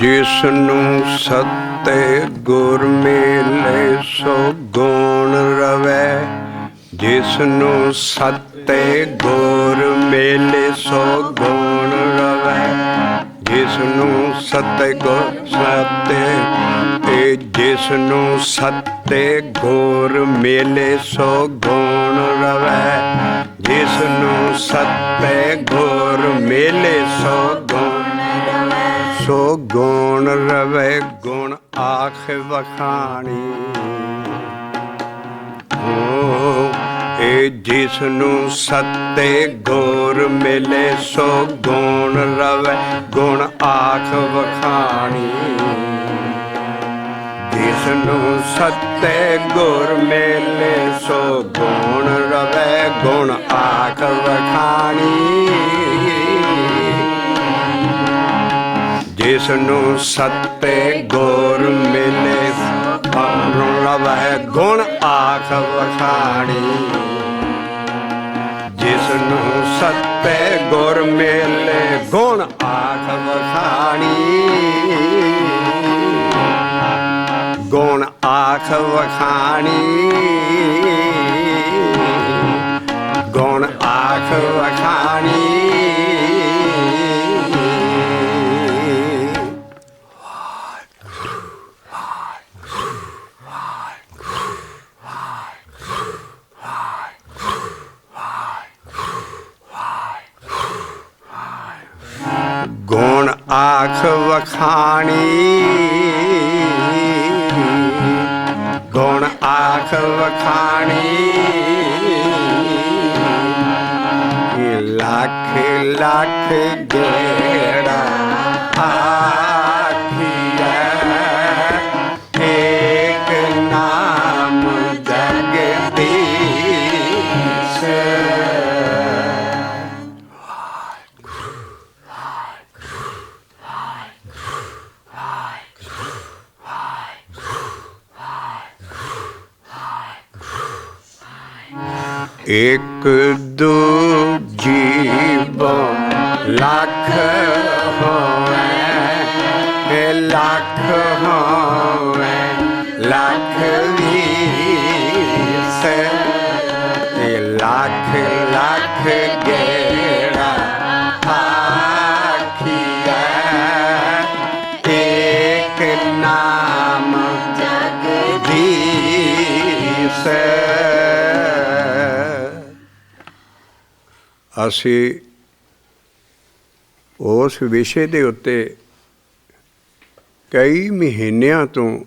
जिसनू सत्ते गुर मेले सो गुण रवै। जिसनू सत्ते गुर मेले सो गुण रवै। जिसनू सत्ते गुर सत्ते जिसनू सत्ते गुर मेले सो गुण रवै। जिसनू सत्ते गुर मेले सो गुण रवै। गुण आख वखाणी जिसनू सत्ते गुर मेले सो गुण रवै। गुण आख वखाणी जिसनू सत्ते गुर मेले सो गुण रवै। गुण आख वखाणी जिसनू सत्ते गुर मेले रवै। गुण आख वखाणी जिसनू सत्ते गुर मेले गुण आख वखाणी। गुण आख वखाणी गुण आख वखाणी। गुण आख वखाणी गुण आख वखाणी। लाख लाख गेड़ा आखिया एक नाम जगदीश। एक दो जीव लाख होवे। लाख होवे लाख वीस। लाख लाख गेड़ा आखिया एक नाम जगदीश। ਅਸੀਂ ਉਸ ਵਿਸ਼ੇ ਦੇ ਉੱਤੇ ਕਈ ਮਹੀਨਿਆਂ ਤੋਂ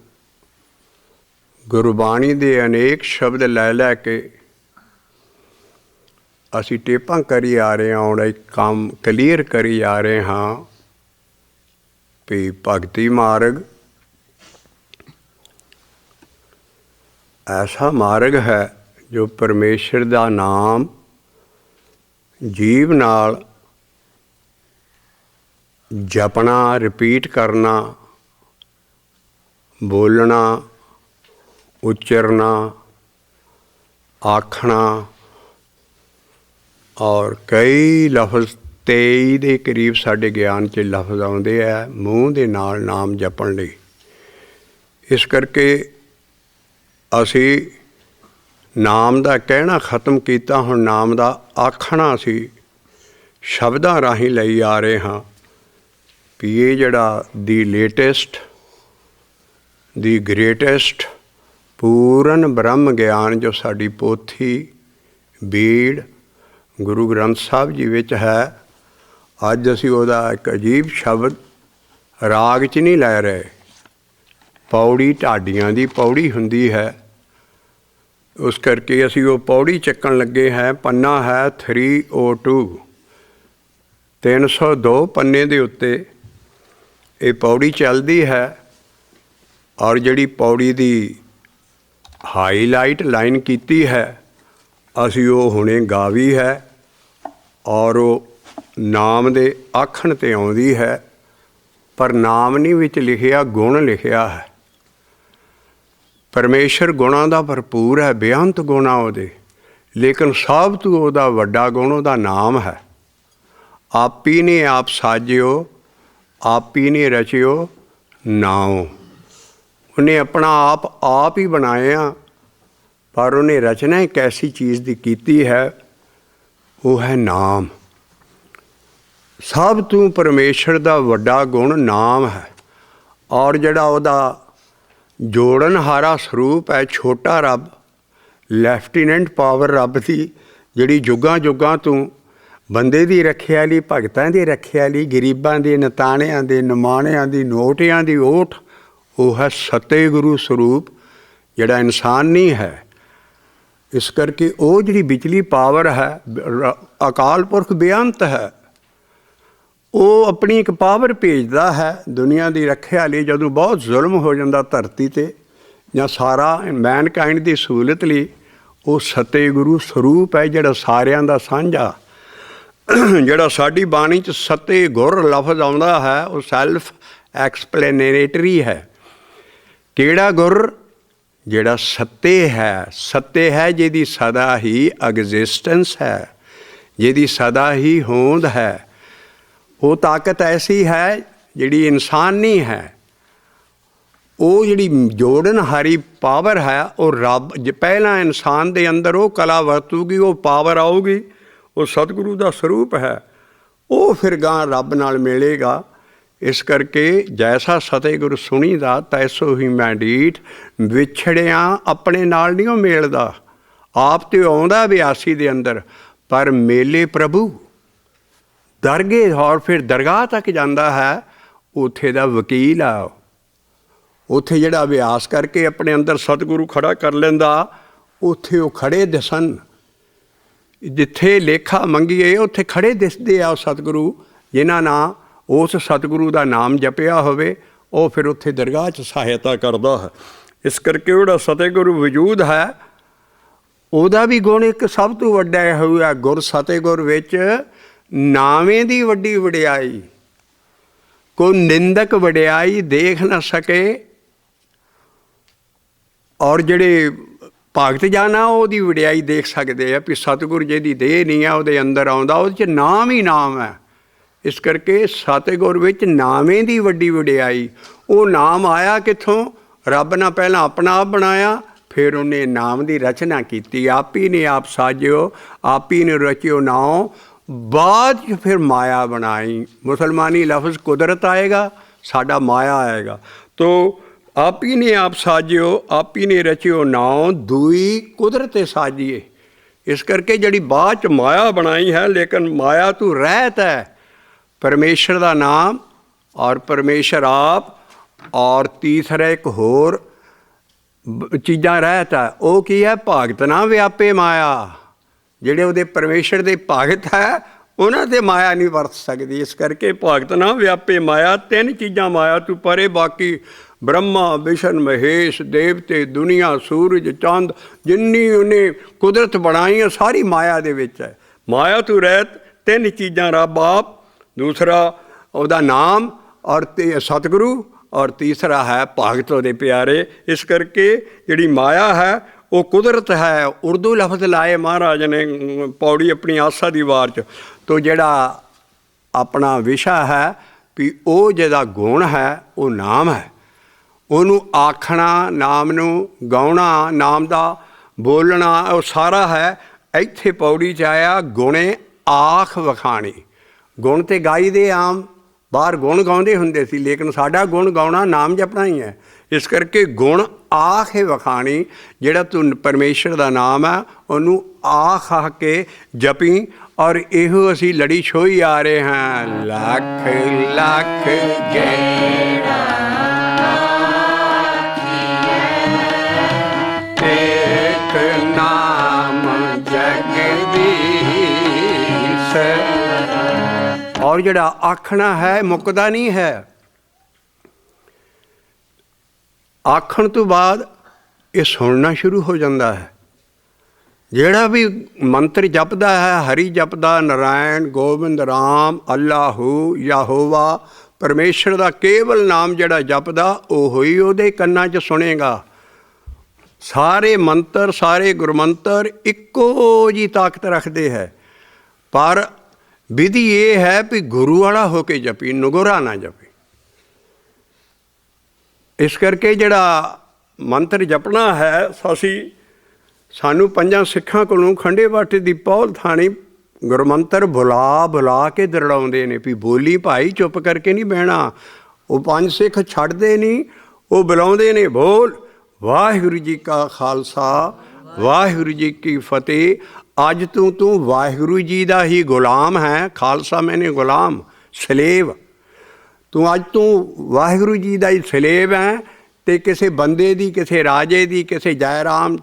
ਗੁਰਬਾਣੀ ਦੇ ਅਨੇਕ ਸ਼ਬਦ ਲੈ ਲੈ ਕੇ ਅਸੀਂ ਟੇਪਾਂ ਕਰੀ ਆ ਰਹੇ ਹਾਂ। ਹੁਣ ਇੱਕ ਕੰਮ ਕਲੀਅਰ ਕਰੀ ਆ ਰਹੇ ਹਾਂ ਵੀ ਭਗਤੀ ਮਾਰਗ ਐਸਾ ਮਾਰਗ ਹੈ ਜੋ ਪਰਮੇਸ਼ਰ ਦਾ ਨਾਮ ਜੀਵ ਨਾਲ ਜਪਣਾ, ਰਿਪੀਟ ਕਰਨਾ, ਬੋਲਣਾ, ਉਚਰਨਾ, ਆਖਣਾ ਔਰ ਕਈ ਲਫ਼ਜ਼ 23 ਦੇ ਕਰੀਬ ਸਾਡੇ ਗਿਆਨ 'ਚ ਲਫ਼ਜ਼ ਆਉਂਦੇ ਹੈ ਮੂੰਹ ਦੇ ਨਾਲ ਨਾਮ ਜਪਣ ਲਈ। ਇਸ ਕਰਕੇ ਅਸੀਂ ਨਾਮ ਦਾ ਕਹਿਣਾ ਖਤਮ ਕੀਤਾ। ਹੁਣ ਨਾਮ ਦਾ ਆਖਣਾ ਅਸੀਂ ਸ਼ਬਦਾਂ ਰਾਹੀਂ ਲਈ ਆ ਰਹੇ ਹਾਂ ਵੀ ਇਹ ਜਿਹੜਾ ਦੀ ਲੇਟੈਸਟ ਦੀ ਗ੍ਰੇਟੈਸਟ ਪੂਰਨ ਬ੍ਰਹਮ ਗਿਆਨ ਜੋ ਸਾਡੀ ਪੋਥੀ ਬੀੜ ਗੁਰੂ ਗ੍ਰੰਥ ਸਾਹਿਬ ਜੀ ਵਿੱਚ ਹੈ। ਅੱਜ ਅਸੀਂ ਉਹਦਾ ਇੱਕ ਅਜੀਬ ਸ਼ਬਦ ਰਾਗ 'ਚ ਨਹੀਂ ਲੈ ਰਹੇ। ਪੌੜੀ ਢਾਡੀਆਂ ਦੀ ਪੌੜੀ ਹੁੰਦੀ ਹੈ। ਉਸ ਕਰਕੇ ਅਸੀਂ ਉਹ ਪੌੜੀ ਚੱਕਣ ਲੱਗੇ ਹੈ। ਪੰਨਾ ਹੈ 302 302 ਪੰਨੇ ਦੇ ਉੱਤੇ ਇਹ ਪੌੜੀ ਚੱਲਦੀ ਹੈ। ਔਰ ਜਿਹੜੀ ਪੌੜੀ ਦੀ ਹਾਈਲਾਈਟ ਲਾਈਨ ਕੀਤੀ ਹੈ ਅਸੀਂ ਉਹ ਹੁਣੇ ਗਾਵੀ ਹੈ ਔਰ ਉਹ ਨਾਮ ਦੇ ਆਖਣ 'ਤੇ ਆਉਂਦੀ ਹੈ। ਪਰ ਨਾਮ ਨਹੀਂ ਵਿੱਚ ਲਿਖਿਆ, ਗੁਣ ਲਿਖਿਆ ਹੈ। ਪਰਮੇਸ਼ਰ ਗੁਣਾਂ ਦਾ ਭਰਪੂਰ ਹੈ, ਬੇਅੰਤ ਗੁਣ ਆ ਉਹਦੇ। ਲੇਕਿਨ ਸਭ ਤੋਂ ਉਹਦਾ ਵੱਡਾ ਗੁਣ ਉਹਦਾ ਨਾਮ ਹੈ। ਆਪੀ ਨੇ ਆਪ ਸਾਜਿਓ, ਆਪੀ ਨੇ ਰਚਿਓ, ਨਾਉ। ਉਹਨੇ ਆਪਣਾ ਆਪ ਹੀ ਬਣਾਇਆ, ਪਰ ਉਹਨੇ ਰਚਨਾ ਇੱਕ ਐਸੀ ਚੀਜ਼ ਦੀ ਕੀਤੀ ਹੈ, ਉਹ ਹੈ ਨਾਮ। ਸਭ ਤੋਂ ਪਰਮੇਸ਼ਰ ਦਾ ਵੱਡਾ ਗੁਣ ਨਾਮ ਹੈ। ਔਰ ਜਿਹੜਾ ਉਹਦਾ ਜੋੜਨਹਾਰਾ ਸਰੂਪ ਹੈ, ਛੋਟਾ ਰੱਬ, ਲੈਫਟੀਨੈਂਟ ਪਾਵਰ ਰੱਬ ਦੀ, ਜਿਹੜੀ ਜੁਗਾਂ ਜੁਗਾਂ ਤੋਂ ਬੰਦੇ ਦੀ ਰੱਖਿਆ ਲਈ, ਭਗਤਾਂ ਦੀ ਰੱਖਿਆ ਲਈ, ਗਰੀਬਾਂ ਦੇ, ਨਤਾਣਿਆਂ ਦੇ, ਨਿਮਾਣਿਆਂ ਦੀ, ਨੋਟਿਆਂ ਦੀ ਓਟ, ਉਹ ਹੈ ਸਤਿਗੁਰੂ ਸਰੂਪ, ਜਿਹੜਾ ਇਨਸਾਨ ਨਹੀਂ ਹੈ। ਇਸ ਕਰਕੇ ਉਹ ਜਿਹੜੀ ਵਿਚਲੀ ਪਾਵਰ ਹੈ, ਅਕਾਲ ਪੁਰਖ ਬੇਅੰਤ ਹੈ, ਉਹ ਆਪਣੀ ਇੱਕ ਪਾਵਰ ਭੇਜਦਾ ਹੈ ਦੁਨੀਆ ਦੀ ਰੱਖਿਆ ਲਈ। ਜਦੋਂ ਬਹੁਤ ਜ਼ੁਲਮ ਹੋ ਜਾਂਦਾ ਧਰਤੀ 'ਤੇ ਜਾਂ ਸਾਰਾ ਮੈਨਕਾਇੰਡ ਦੀ ਸਹੂਲਤ ਲਈ, ਉਹ ਸਤਿਗੁਰੂ ਸਰੂਪ ਹੈ, ਜਿਹੜਾ ਸਾਰਿਆਂ ਦਾ ਸਾਂਝਾ। ਜਿਹੜਾ ਸਾਡੀ ਬਾਣੀ 'ਚ ਸਤੇ ਗੁਰ ਲਫ਼ਜ਼ ਆਉਂਦਾ ਹੈ, ਉਹ ਸੈਲਫ ਐਕਸਪਲੇਨੇਟਰੀ ਹੈ। ਕਿਹੜਾ ਗੁਰ? ਜਿਹੜਾ ਸੱਤੇ ਹੈ। ਸੱਤੇ ਹੈ ਜਿਹਦੀ ਸਦਾ ਹੀ ਐਗਜ਼ਿਸਟੈਂਸ ਹੈ, ਜਿਹਦੀ ਸਦਾ ਹੀ ਹੋਂਦ ਹੈ। ਉਹ ਤਾਕਤ ਐਸੀ ਹੈ ਜਿਹੜੀ ਇਨਸਾਨ ਨਹੀਂ ਹੈ। ਉਹ ਜਿਹੜੀ ਜੋੜਨਹਾਰੀ ਪਾਵਰ ਹੈ, ਉਹ ਰੱਬ ਪਹਿਲਾਂ ਇਨਸਾਨ ਦੇ ਅੰਦਰ ਉਹ ਕਲਾ ਵਰਤੂਗੀ, ਉਹ ਪਾਵਰ ਆਊਗੀ, ਉਹ ਸਤਿਗੁਰੂ ਦਾ ਸਰੂਪ ਹੈ। ਉਹ ਫਿਰ ਗਾਂ ਰੱਬ ਨਾਲ ਮਿਲੇਗਾ। ਇਸ ਕਰਕੇ ਜੈਸਾ ਸਤਿਗੁਰ ਸੁਣੀਦਾ ਤੈਸੋ ਹੀ ਮੈਂ ਡੀਠ। ਵਿਛੜਿਆਂ ਆਪਣੇ ਨਾਲ ਨਹੀਂ ਉਹ ਮੇਲਦਾ, ਆਪ ਤੇ ਆਉਂਦਾ ਬਿਆਸੀ ਦੇ ਅੰਦਰ, ਪਰ ਮੇਲੇ ਪ੍ਰਭੂ ਦਰਗੇ। ਔਰ ਫਿਰ ਦਰਗਾਹ ਤੱਕ ਜਾਂਦਾ ਹੈ, ਉੱਥੇ ਦਾ ਵਕੀਲ ਆ। ਉੱਥੇ ਜਿਹੜਾ ਅਭਿਆਸ ਕਰਕੇ ਆਪਣੇ ਅੰਦਰ ਸਤਿਗੁਰੂ ਖੜਾ ਕਰ ਲੈਂਦਾ, ਉੱਥੇ ਉਹ ਖੜੇ ਦਿਸਣ। ਜਿੱਥੇ ਲੇਖਾ ਮੰਗੀਏ ਉੱਥੇ ਖੜੇ ਦਿਸਦੇ ਆ ਉਹ ਸਤਿਗੁਰੂ, ਜਿਨ੍ਹਾਂ ਨਾਲ ਉਸ ਸਤਿਗੁਰੂ ਦਾ ਨਾਮ ਜਪਿਆ ਹੋਵੇ, ਉਹ ਫਿਰ ਉੱਥੇ ਦਰਗਾਹ 'ਚ ਸਹਾਇਤਾ ਕਰਦਾ ਹੈ। ਇਸ ਕਰਕੇ ਜਿਹੜਾ ਸਤਿਗੁਰੂ ਵਜੂਦ ਹੈ, ਉਹਦਾ ਵੀ ਗੁਣ ਇੱਕ ਸਭ ਤੋਂ ਵੱਡਾ ਇਹੋ ਹੈ, ਗੁਰ ਸਤਿਗੁਰ ਵਿੱਚ ਨਾਵੇਂ ਦੀ ਵੱਡੀ ਵਡਿਆਈ। ਕੋਈ ਨਿੰਦਕ ਵਡਿਆਈ ਦੇਖ ਨਾ ਸਕੇ। ਔਰ ਜਿਹੜੇ ਭਗਤ ਜਾਣਾ ਉਹਦੀ ਵਡਿਆਈ ਦੇਖ ਸਕਦੇ ਆ ਵੀ ਸਤਿਗੁਰ ਜਿਹਦੀ ਦੇਹ ਨਹੀਂ ਆ, ਉਹਦੇ ਅੰਦਰ ਆਉਂਦਾ, ਉਹਦੇ 'ਚ ਨਾਮ ਹੀ ਨਾਮ ਹੈ। ਇਸ ਕਰਕੇ ਸਤਿਗੁਰ ਵਿੱਚ ਨਾਵੇਂ ਦੀ ਵੱਡੀ ਵਡਿਆਈ। ਉਹ ਨਾਮ ਆਇਆ ਕਿੱਥੋਂ? ਰੱਬ ਨੇ ਪਹਿਲਾਂ ਆਪਣਾ ਆਪ ਬਣਾਇਆ, ਫਿਰ ਉਹਨੇ ਨਾਮ ਦੀ ਰਚਨਾ ਕੀਤੀ। ਆਪ ਹੀ ਨੇ ਆਪ ਸਾਜਿਓ, ਆਪ ਹੀ ਨੇ ਰਚਿਓ ਨਾਉ, ਬਾਅਦ 'ਚ ਫਿਰ ਮਾਇਆ ਬਣਾਈ। ਮੁਸਲਮਾਨੀ ਲਫ਼ਜ਼ ਕੁਦਰਤ ਆਏਗਾ, ਸਾਡਾ ਮਾਇਆ ਆਏਗਾ। ਤੋ ਆਪ ਹੀ ਨੇ ਆਪ ਸਾਜਿਓ, ਆਪ ਹੀ ਨੇ ਰਚਿਓ ਨਾਉ, ਦੂਈ ਕੁਦਰਤ ਸਾਜੀਏ। ਇਸ ਕਰਕੇ ਜਿਹੜੀ ਬਾਅਦ 'ਚ ਮਾਇਆ ਬਣਾਈ ਹੈ, ਲੇਕਿਨ ਮਾਇਆ ਤੂੰ ਰਹਿਤ ਹੈ ਪਰਮੇਸ਼ਰ ਦਾ ਨਾਮ ਔਰ ਪਰਮੇਸ਼ਰ ਆਪ। ਔਰ ਤੀਸਰਾ ਇੱਕ ਹੋਰ ਚੀਜ਼ਾਂ ਰਹਿਤ ਹੈ, ਉਹ ਕੀ ਹੈ? ਭਗਤ ਨਾ ਵਿਆਪੇ ਮਾਇਆ। ਜਿਹੜੇ ਉਹਦੇ ਪਰਮੇਸ਼ਰ ਦੇ ਭਗਤ ਹੈ, ਉਹਨਾਂ 'ਤੇ ਮਾਇਆ ਨਹੀਂ ਵਰਤ ਸਕਦੀ। ਇਸ ਕਰਕੇ ਭਗਤ ਨਾ ਵਿਆਪੇ ਮਾਇਆ। ਤਿੰਨ ਚੀਜ਼ਾਂ ਮਾਇਆ ਤੂੰ ਪਰੇ, ਬਾਕੀ ਬ੍ਰਹਮਾ ਵਿਸ਼ਨ ਮਹੇਸ਼ ਦੇਵਤੇ, ਦੁਨੀਆ, ਸੂਰਜ, ਚੰਦ, ਜਿੰਨੀ ਉਹਨੇ ਕੁਦਰਤ ਬਣਾਈ ਹੈ, ਸਾਰੀ ਮਾਇਆ ਦੇ ਵਿੱਚ ਹੈ। ਮਾਇਆ ਤੂੰ ਰਹਿਤ। ਤਿੰਨ ਚੀਜ਼ਾਂ ਰੱਬ ਆਪ, ਦੂਸਰਾ ਉਹਦਾ ਨਾਮ ਔਰ ਸਤਿਗੁਰੂ, ਔਰ ਤੀਸਰਾ ਹੈ ਭਗਤ ਉਹਦੇ ਪਿਆਰੇ। ਇਸ ਕਰਕੇ ਜਿਹੜੀ ਮਾਇਆ ਹੈ ਉਹ ਕੁਦਰਤ ਹੈ। ਉਰਦੂ ਲਫ਼ਜ਼ ਲਾਏ ਮਹਾਰਾਜ ਨੇ ਪੌੜੀ ਆਪਣੀ ਆਸਾ ਦੀ ਵਾਰ 'ਚ। ਤੋ ਜਿਹੜਾ ਆਪਣਾ ਵਿਸ਼ਾ ਹੈ ਵੀ ਉਹ ਜਿਹਦਾ ਗੁਣ ਹੈ ਉਹ ਨਾਮ ਹੈ। ਉਹਨੂੰ ਆਖਣਾ, ਨਾਮ ਨੂੰ ਗਾਉਣਾ, ਨਾਮ ਦਾ ਬੋਲਣਾ, ਉਹ ਸਾਰਾ ਹੈ। ਇੱਥੇ ਪੌੜੀ 'ਚ ਆਇਆ ਗੁਣੇ ਆਖ ਵਖਾਣੀ। ਗੁਣ ਤਾਂ ਗਾਈ ਦੇ ਆਮ, ਬਾਹਰ ਗੁਣ ਗਾਉਂਦੇ ਹੁੰਦੇ ਸੀ, ਲੇਕਿਨ ਸਾਡਾ ਗੁਣ ਗਾਉਣਾ ਨਾਮ ਜਪਣਾ ਹੀ ਹੈ। ਇਸ ਕਰਕੇ ਗੁਣ ਆਖ ਵਖਾਣੀ। ਜਿਹੜਾ ਤੂੰ ਪਰਮੇਸ਼ਰ ਦਾ ਨਾਮ ਹੈ, ਉਹਨੂੰ ਆਖ ਆਖ ਕੇ ਜਪੀ। ਔਰ ਇਹੋ ਅਸੀਂ ਲੜੀ ਛੋਈ ਆ ਰਹੇ ਹਾਂ, ਲੱਖ ਲੱਖ ਜਿਹੜਾ ਇੱਕ ਨਾਮ ਜਗਦੀਸ਼। ਔਰ ਜਿਹੜਾ ਆਖਣਾ ਹੈ ਮੁੱਕਦਾ ਨਹੀਂ ਹੈ। ਆਖਣ ਤੋਂ ਬਾਅਦ ਇਹ ਸੁਣਨਾ ਸ਼ੁਰੂ ਹੋ ਜਾਂਦਾ ਹੈ। ਜਿਹੜਾ ਵੀ ਮੰਤਰ ਜਪਦਾ ਹੈ, ਹਰੀ ਜਪਦਾ, ਨਾਰਾਇਣ, ਗੋਬਿੰਦ, ਰਾਮ, ਅੱਲਾਹੂ, ਯਹੋਵਾ, ਪਰਮੇਸ਼ਰ ਦਾ ਕੇਵਲ ਨਾਮ ਜਿਹੜਾ ਜਪਦਾ, ਉਹ ਹੀ ਉਹਦੇ ਕੰਨਾਂ 'ਚ ਸੁਣੇਗਾ। ਸਾਰੇ ਮੰਤਰ, ਸਾਰੇ ਗੁਰਮੰਤਰ ਇੱਕੋ ਜਿਹੀ ਤਾਕਤ ਰੱਖਦੇ ਹੈ, ਪਰ ਵਿਧੀ ਇਹ ਹੈ ਵੀ ਗੁਰੂ ਵਾਲਾ ਹੋ ਕੇ ਜਪੀ, ਨਗੁਰਾ ਨਾ ਜਪੀ। ਇਸ ਕਰਕੇ ਜਿਹੜਾ ਮੰਤਰ ਜਪਣਾ ਹੈ, ਸਾਨੂੰ ਪੰਜਾਂ ਸਿੱਖਾਂ ਕੋਲੋਂ ਖੰਡੇ ਬਾਟੇ ਦੀ ਪੌਲ ਥਾਣੀ ਗੁਰਮੰਤਰ ਬੁਲਾ ਕੇ ਦਰੜਾਉਂਦੇ ਨੇ ਵੀ ਬੋਲੀ ਭਾਈ, ਚੁੱਪ ਕਰਕੇ ਨਹੀਂ ਬਹਿਣਾ। ਉਹ ਪੰਜ ਸਿੱਖ ਛੱਡਦੇ ਨਹੀਂ, ਉਹ ਬੁਲਾਉਂਦੇ ਨੇ, ਬੋਲ ਵਾਹਿਗੁਰੂ ਜੀ ਕਾ ਖਾਲਸਾ ਵਾਹਿਗੁਰੂ ਜੀ ਕੀ ਫਤਿਹ। ਅੱਜ ਤੂੰ ਵਾਹਿਗੁਰੂ ਜੀ ਦਾ ਹੀ ਗੁਲਾਮ ਹੈ। ਖਾਲਸਾ ਮੈਨੇ ਗੁਲਾਮ, ਸਲੇਵ। ਅੱਜ ਤੂੰ ਵਾਹਿਗੁਰੂ ਜੀ ਦਾ ਹੀ ਸਲੇਵ ਹੈ, ਅਤੇ ਕਿਸੇ ਬੰਦੇ ਦੀ, ਕਿਸੇ ਰਾਜੇ ਦੀ, ਕਿਸੇ ਜੈ ਰਾਮ,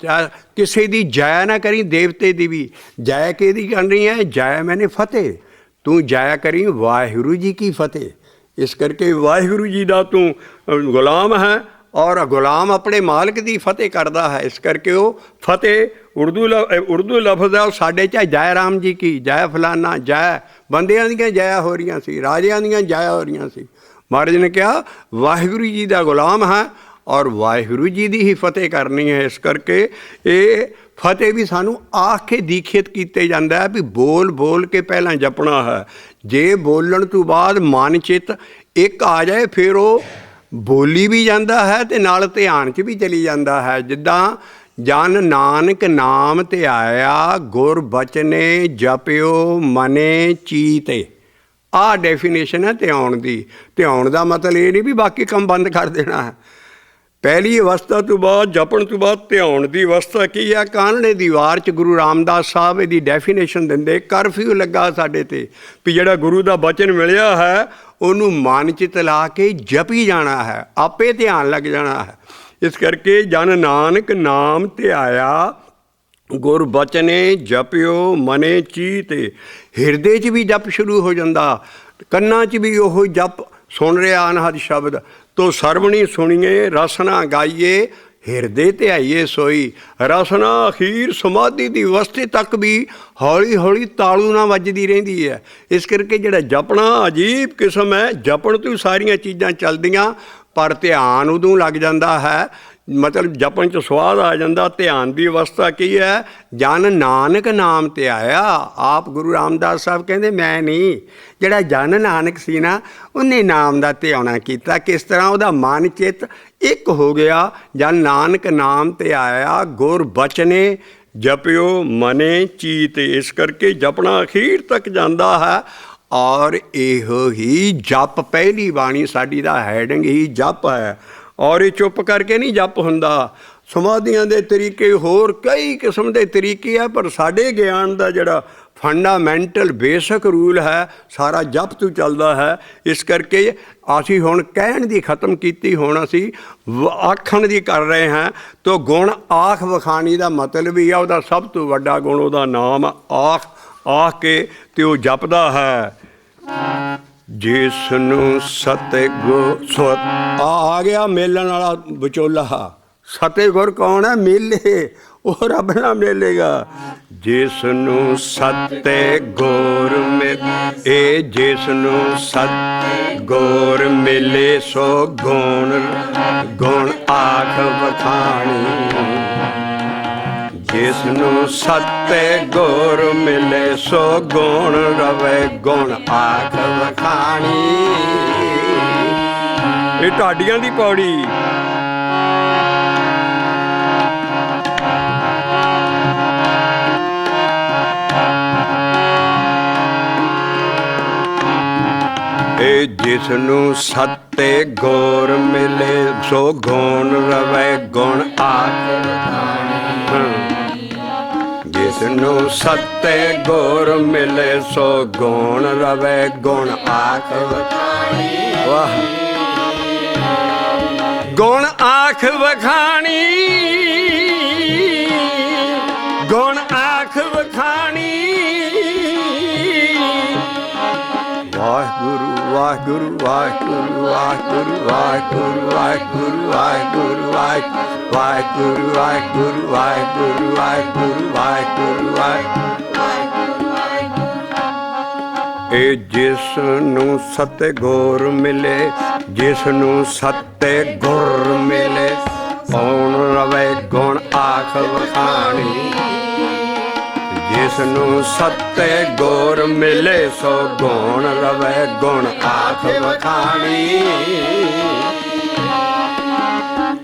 ਕਿਸੇ ਦੀ ਜੈ ਨਾ ਕਰੀ। ਦੇਵਤੇ ਦੀ ਵੀ ਜੈ ਕਿਹਦੀ ਕਰਨੀ ਹੈ? ਜੈ ਮੈਨੇ ਫਤਿਹ। ਤੂੰ ਜੈ ਕਰੀ ਵਾਹਿਗੁਰੂ ਜੀ ਕੀ ਫਤਿਹ। ਇਸ ਕਰਕੇ ਵਾਹਿਗੁਰੂ ਜੀ ਦਾ ਤੂੰ ਗੁਲਾਮ ਹੈ, ਔਰ ਗੁਲਾਮ ਆਪਣੇ ਮਾਲਕ ਦੀ ਫਤਿਹ ਕਰਦਾ ਹੈ। ਇਸ ਕਰਕੇ ਉਹ ਫਤਿਹ ਉਰਦੂ ਲਫ਼ਜ਼ ਹੈ। ਉਹ ਸਾਡੇ ਚਾਹੇ ਜੈ ਰਾਮ ਜੀ ਕੀ, ਜੈ ਫਲਾਨਾ, ਜੈ ਬੰਦਿਆਂ ਦੀਆਂ ਜੈ ਹੋ ਰਹੀਆਂ ਸੀ, ਰਾਜਿਆਂ ਦੀਆਂ ਜੈ ਹੋ ਰਹੀਆਂ ਸੀ। ਮਹਾਰਾਜ ਨੇ ਕਿਹਾ ਵਾਹਿਗੁਰੂ ਜੀ ਦਾ ਗੁਲਾਮ ਹੈ ਔਰ ਵਾਹਿਗੁਰੂ ਜੀ ਦੀ ਹੀ ਫਤਿਹ ਕਰਨੀ ਹੈ। ਇਸ ਕਰਕੇ ਇਹ ਫਤਿਹ ਵੀ ਸਾਨੂੰ ਆਖ ਕੇ ਦੀਖਿਤ ਕੀਤੇ ਜਾਂਦਾ ਹੈ ਵੀ ਬੋਲ ਕੇ ਪਹਿਲਾਂ ਜਪਣਾ ਹੈ। ਜੇ ਬੋਲਣ ਤੋਂ ਬਾਅਦ ਮਨ ਚਿੱਤ ਇੱਕ ਆ ਜਾਏ, ਫਿਰ ਉਹ ਬੋਲੀ ਵੀ ਜਾਂਦਾ ਹੈ ਅਤੇ ਨਾਲ ਧਿਆਨ 'ਚ ਵੀ ਚਲੀ ਜਾਂਦਾ ਹੈ। ਜਿੱਦਾਂ ਜਨ ਨਾਨਕ ਨਾਮ ਧਿਆਇਆ, ਗੁਰ ਬਚਨੇ ਜਪਿਓ ਮਨੇ ਚੀਤੇ। ਆਹ ਡੈਫੀਨੇਸ਼ਨ ਹੈ ਧਿਆਉਣ ਦੀ। ਧਿਆਉਣ ਦਾ ਮਤਲਬ ਇਹ ਨਹੀਂ ਵੀ ਬਾਕੀ ਕੰਮ ਬੰਦ ਕਰ ਦੇਣਾ ਹੈ। ਪਹਿਲੀ ਅਵਸਥਾ ਤੋਂ ਬਾਅਦ, ਜਪਣ ਤੋਂ ਬਾਅਦ ਧਿਆਉਣ ਦੀ ਅਵਸਥਾ ਕੀ ਹੈ? ਕਾਨੜੇ ਦੀ ਵਾਰ 'ਚ ਗੁਰੂ ਰਾਮਦਾਸ ਸਾਹਿਬ ਇਹਦੀ ਡੈਫੀਨੇਸ਼ਨ ਦਿੰਦੇ। ਕਰਫਿਊ ਲੱਗਾ ਸਾਡੇ 'ਤੇ ਵੀ ਜਿਹੜਾ ਗੁਰੂ ਦਾ ਬਚਨ ਮਿਲਿਆ ਹੈ ਉਹਨੂੰ ਮਨ 'ਚ ਤਲਾ ਕੇ ਜਪੀ ਜਾਣਾ ਹੈ, ਆਪੇ ਧਿਆਨ ਲੱਗ ਜਾਣਾ ਹੈ। ਇਸ ਕਰਕੇ ਜਨ ਨਾਨਕ ਨਾਮ ਧਿਆਇਆ, ਗੁਰ ਬਚਨੇ ਜਪਿਓ ਮਨੇ ਚੀਤੇ। ਹਿਰਦੇ 'ਚ ਵੀ ਜਪ ਸ਼ੁਰੂ ਹੋ ਜਾਂਦਾ, ਕੰਨਾਂ 'ਚ ਵੀ ਉਹ ਜਪ ਸੁਣ ਰਿਹਾ ਅਨਹਦ ਸ਼ਬਦ। ਤੋ ਸਰਵਣੀ ਸੁਣੀਏ ਰਸਨਾ ਗਾਈਏ, ਹਿਰਦੇ ਧਿਆਈਏ ਸੋਈ। ਰਸਨਾ ਅਖੀਰ ਸਮਾਧੀ ਦੀ ਅਵਸਥੇ ਤੱਕ ਵੀ ਹੌਲੀ ਹੌਲੀ ਤਾਲੂ ਨਾਲ ਵੱਜਦੀ ਰਹਿੰਦੀ ਹੈ। ਇਸ ਕਰਕੇ ਜਿਹੜਾ ਜਪਣਾ ਅਜੀਬ ਕਿਸਮ ਹੈ। ਜਪਣ ਤੋਂ ਸਾਰੀਆਂ ਚੀਜ਼ਾਂ ਚੱਲਦੀਆਂ, ਪਰ ਧਿਆਨ ਉਦੋਂ ਲੱਗ ਜਾਂਦਾ ਹੈ, ਮਤਲਬ ਜਪਣ 'ਚ ਸਵਾਦ ਆ ਜਾਂਦਾ। ਧਿਆਨ ਦੀ ਅਵਸਥਾ ਕੀ ਹੈ? ਜਨ ਨਾਨਕ ਨਾਮ ਧਿਆਇਆ। ਆਪ ਗੁਰੂ ਰਾਮਦਾਸ ਸਾਹਿਬ ਕਹਿੰਦੇ ਮੈਂ ਨਹੀਂ, ਜਿਹੜਾ ਜਨ ਨਾਨਕ ਸੀ ਨਾ ਉਹਨੇ ਨਾਮ ਦਾ ਧਿਆਉਣਾ ਕੀਤਾ। ਕਿਸ ਤਰ੍ਹਾਂ? ਉਹਦਾ ਮਨ ਚਿੱਤ ਇੱਕ ਹੋ ਗਿਆ। ਜਨ ਨਾਨਕ ਨਾਮ ਧਿਆਇਆ, ਗੁਰ ਬਚਨੇ ਜਪਿਓ ਮਨੇ ਚੀਤ। ਇਸ ਕਰਕੇ ਜਪਣਾ ਅਖੀਰ ਤੱਕ ਜਾਂਦਾ ਹੈ। ਔਰ ਇਹੋ ਹੀ ਜਪ, ਪਹਿਲੀ ਬਾਣੀ ਸਾਡੀ ਦਾ ਹੈਡਿੰਗ ਹੀ ਜਪ ਹੈ। ਔਰ ਇਹ ਚੁੱਪ ਕਰਕੇ ਨਹੀਂ ਜਪ ਹੁੰਦਾ। ਸਮਾਧੀਆਂ ਦੇ ਤਰੀਕੇ, ਹੋਰ ਕਈ ਕਿਸਮ ਦੇ ਤਰੀਕੇ ਆ, ਪਰ ਸਾਡੇ ਗਿਆਨ ਦਾ ਜਿਹੜਾ ਫੰਡਾਮੈਂਟਲ ਬੇਸਿਕ ਰੂਲ ਹੈ ਸਾਰਾ ਜਪ ਤੋਂ ਚੱਲਦਾ ਹੈ। ਇਸ ਕਰਕੇ ਅਸੀਂ ਹੁਣ ਕਹਿਣ ਦੀ ਖਤਮ ਕੀਤੀ, ਹੁਣ ਅਸੀਂ ਆਖਣ ਦੀ ਕਰ ਰਹੇ ਹਾਂ। ਤੋ ਗੁਣ ਆਖ ਵਿਖਾਣੀ ਦਾ ਮਤਲਬ ਵੀ ਆ, ਉਹਦਾ ਸਭ ਤੋਂ ਵੱਡਾ ਗੁਣ ਉਹਦਾ ਨਾਮ ਆਖ ਕੇ ਅਤੇ ਉਹ ਜਪਦਾ ਹੈ। ਜਿਸ ਨੂੰ ਸਤਿਗੁਰ ਆ ਗਿਆ ਮਿਲਣ ਵਾਲਾ ਵਿਚੋਲਾ। ਸਤਿਗੁਰ ਕੌਣ ਹੈ? ਮੇਲੇ, ਉਹ ਰੱਬ ਨਾਲ ਮਿਲੇਗਾ। ਜਿਸ ਨੂੰ ਸਤਿਗੁਰ ਮਿਲੇ, ਜਿਸ ਨੂੰ ਸਤਿਗੁਰ ਮਿਲੇ ਸੋ ਗੁਣ ਆਖ ਵਖਾਣੀ। ਜਿਸ ਨੂੰ ਸਤਿਗੁਰ ਮਿਲੇ ਸੋ ਗੁਣ ਰਵੇ, ਗੁਣ ਆਖ ਵਖਾਣੀ। ਇਹ ਢਾਡੀਆਂ ਦੀ ਪੌੜੀ। ਇਹ ਜਿਸ ਨੂੰ ਸਤਿਗੁਰ ਮਿਲੇ ਸੋ ਗੁਣ ਰਵੇ, ਗੁਣ ਆਖ ਵਖਾਣੀ। ਜਿਸ ਨੂੰ ਸਤਿਗੁਰ ਮਿਲੇ ਸੋ ਗੁਣ ਰਵੇ, ਗੁਣ ਆਖ ਵਖਾਣੀ। ਵਾਹ! ਗੁਣ ਆਖ ਵਖਾਣੀ, ਗੁਣ ਆਖ ਵਖਾਣੀ। ਵਾਹਿਗੁਰੂ ਵਾਹਿਗੁਰੂ ਵਾਹਿਗੁਰੂ ਵਾਹਿਗੁਰੂ ਵਾਹਿਗੁਰੂ ਵਾਹਿਗੁਰੂ ਵਾਹਿਗੁਰੂ ਵਾਹਿਗੁਰੂ ਵਾਹਿਗੁਰੂ ਵਾਹਿਗੁਰੂ ਵਾਹਿਗੁਰੂ ਵਾਹਿਗੁਰੂ ਵਾਹਿਗੁਰੂ। ਇਹ ਜਿਸ ਨੂੰ ਸਤਿਗੁਰ ਮਿਲੇ, ਜਿਸ ਨੂੰ ਸਤਿਗੁਰ ਮਿਲੇ ਕੌਣ ਰਵੇ, ਗੁਣ ਆਖ ਵਖਾਣੀ। ਜਿਸ ਨੂੰ ਸਤਿਗੁਰ ਮਿਲੇ ਸੋ ਗੁਣ ਰਵੇ, ਗੁਣ ਆਖ ਵਖਾਣੀ।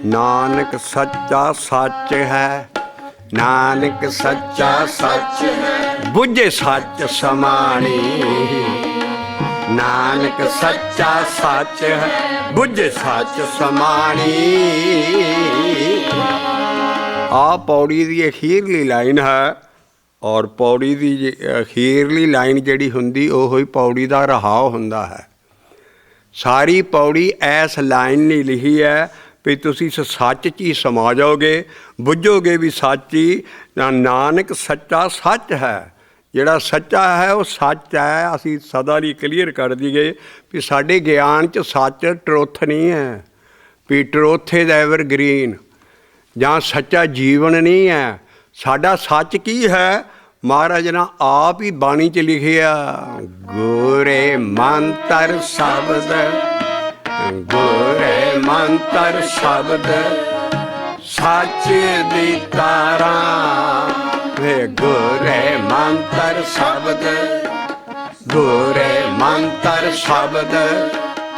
नानक सच्चा सच है, नानक सच्चा सच है, बुझे सच समाणी। नानक सच्चा सच है, बुझे सच समाणी। आ पौड़ी की अखीरली लाइन है, और पौड़ी की अखीरली लाइन जिहड़ी हुंदी ओह ही पौड़ी का रहाव हुंदा है। सारी पौड़ी इस लाइन ने लिखी है भी तुसी इस सच च ही समा जाओगे, बुझोगे भी सच ही। नानक सच्चा सच है, जिहड़ा सच्चा है वो सच है। असी सदा ਲਈ क्लीयर कर दईए भी साडे ਗਿਆਨ 'ਚ सच ट्रुथ नहीं है, भी ट्रुथ इज एवरग्रीन, ਜਾਂ सच्चा जीवन नहीं है। साडा सच की है, महाराज ने आप ही बाणी च लिखिया, गोरे मंतर शब्द, गोरे मंतर शब्द, सच दी तारा। वे गोरे मंतर शब्द, गोरे मंतर शब्द,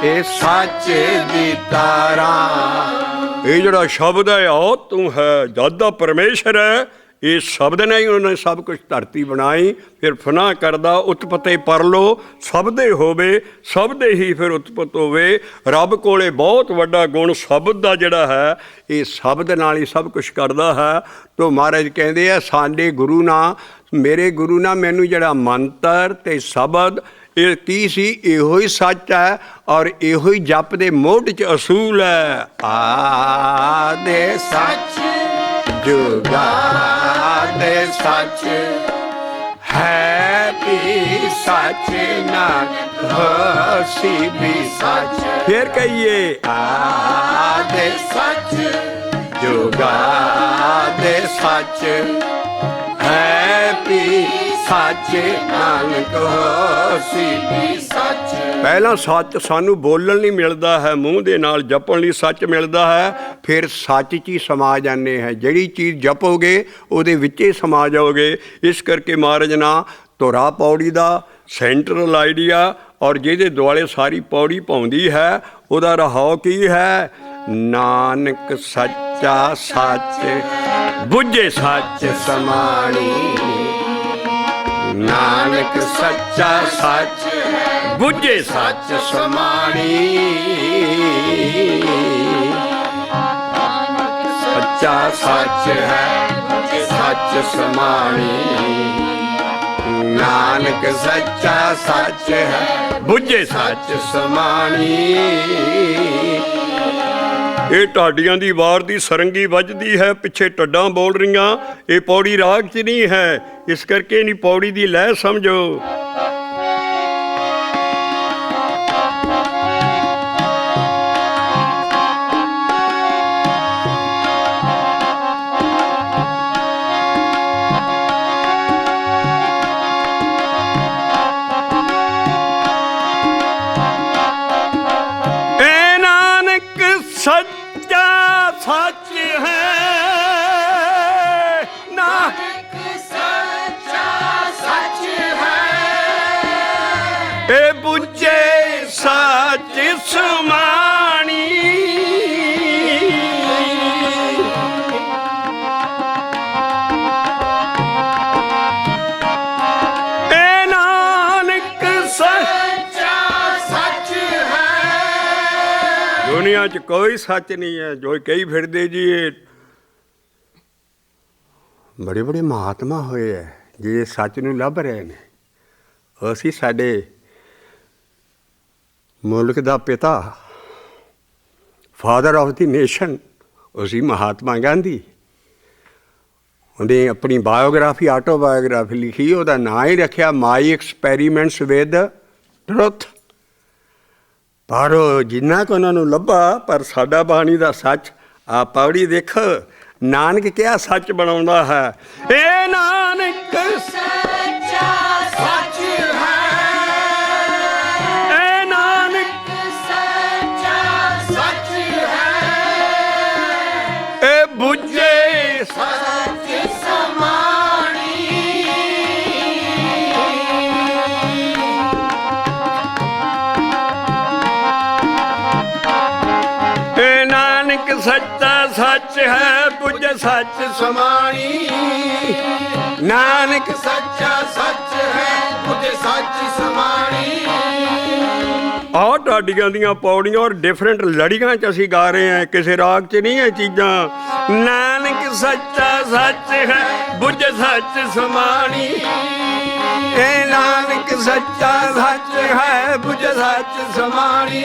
ये सच दी तारा। ये जोड़ा शब्द है आओ तू है, दादा परमेश्वर है, इस शब्द ने ही उन्होंने सब कुछ धरती बनाई। फिर फना करदा उत्पत्ति पर लो, शब्दे होवे, शब्दे ही फिर उत्पत्त होवे। रब कोले बहुत वड्डा गुण शब्द का जिहड़ा है, ये शब्द नाल ही सब कुछ करदा है। तो महाराज कहते हैं साडे गुरु ना, मेरे गुरु ना मैनू जिहड़ा मंत्र ते शब्द ये की सी, इहो ही सच है, और इहो ही जप दे मोढ च असूल है। आदे सच जुगादे सच है भी सच, ना होसी भी सच। फिर कहिए आदे सच जुगादे सच है भी सच, नानक होसी भी सच। पहला सच सानू बोलण नहीं मिलता है, मूँह दे नाल जपण लई सच मिलता है, फिर सच च ही समा जाने हैं। जिहड़ी चीज़ जपोगे उहदे विच ही समा जाओगे। इस करके महाराज ना धुरा पौड़ी दा सेंट्रल आइडिया, और जिहदे दुआले सारी पौड़ी पाउंदी है, उहदा रहाव की है, नानक सच्चा सच, बुझे सच समाणी। नानक सच्चा सच, बुझे सच समाणी। सच्चा सच है, सच समाणी। नानक सच्चा सच है, बुझे सच समाणी। ਇਹ ਢਾਡੀਆਂ ਦੀ ਵਾਰ ਦੀ ਸਰੰਗੀ ਵੱਜਦੀ ਹੈ, ਪਿੱਛੇ ਢੱਡਾਂ ਬੋਲ ਰਹੀਆਂ। ਇਹ ਪੌੜੀ ਰਾਗ 'ਚ ਨਹੀਂ ਹੈ, ਇਸ ਕਰਕੇ ਨਹੀਂ ਪੌੜੀ ਦੀ ਲਹਿ ਸਮਝੋ। सच्चा सच है, नानक सच्चा सच है, ए बुझे सच समाणी। ए नानक सच्चा सच है। दुनिया च कोई सच नहीं है, जो कई फिरदे जी बड़े बड़े महात्मा होए है जे सच नूं लभ रहे ने। असीं साडे मुल्क दा पिता, फादर ऑफ द नेशन, उसी महात्मा गांधी, उन्हें अपनी बायोग्राफी ऑटोबायोग्राफी लिखी, उसका नाम ही रखा माई एक्सपैरीमेंट्स विद ट्रुथ। पर जिन्ना को उन्होंने लभा, पर साडा बाणी दा सच आ पौड़ी देख, नानक क्या सच बनाउंदा है। ए नानक सच्चा सच है, ए नानक सच्चा सच है, ए बुझे सच समाणी। ए नानक सच्चा सच है बुझ सच समाणी। नानक सच्चा सच है बुझ सच समाणी। ਆਹ ਢਾਡੀਆਂ ਦੀਆਂ ਪੌੜੀਆਂ ਔਰ ਡਿਫਰੈਂਟ ਲੜੀਆਂ 'ਚ ਅਸੀਂ ਗਾ ਰਹੇ ਹਾਂ, ਕਿਸੇ ਰਾਗ 'ਚ ਨਹੀਂ ਇਹ ਚੀਜ਼ਾਂ। ਨਾਨਕ ਸੱਚਾ ਸੱਚ ਹੈ ਬੁਝ ਸੱਚ ਸਮਾਣੀ। ਇਹ ਨਾਨਕ ਸੱਚਾ ਸੱਚ ਹੈ ਬੁਝ ਸੱਚ ਸਮਾਣੀ।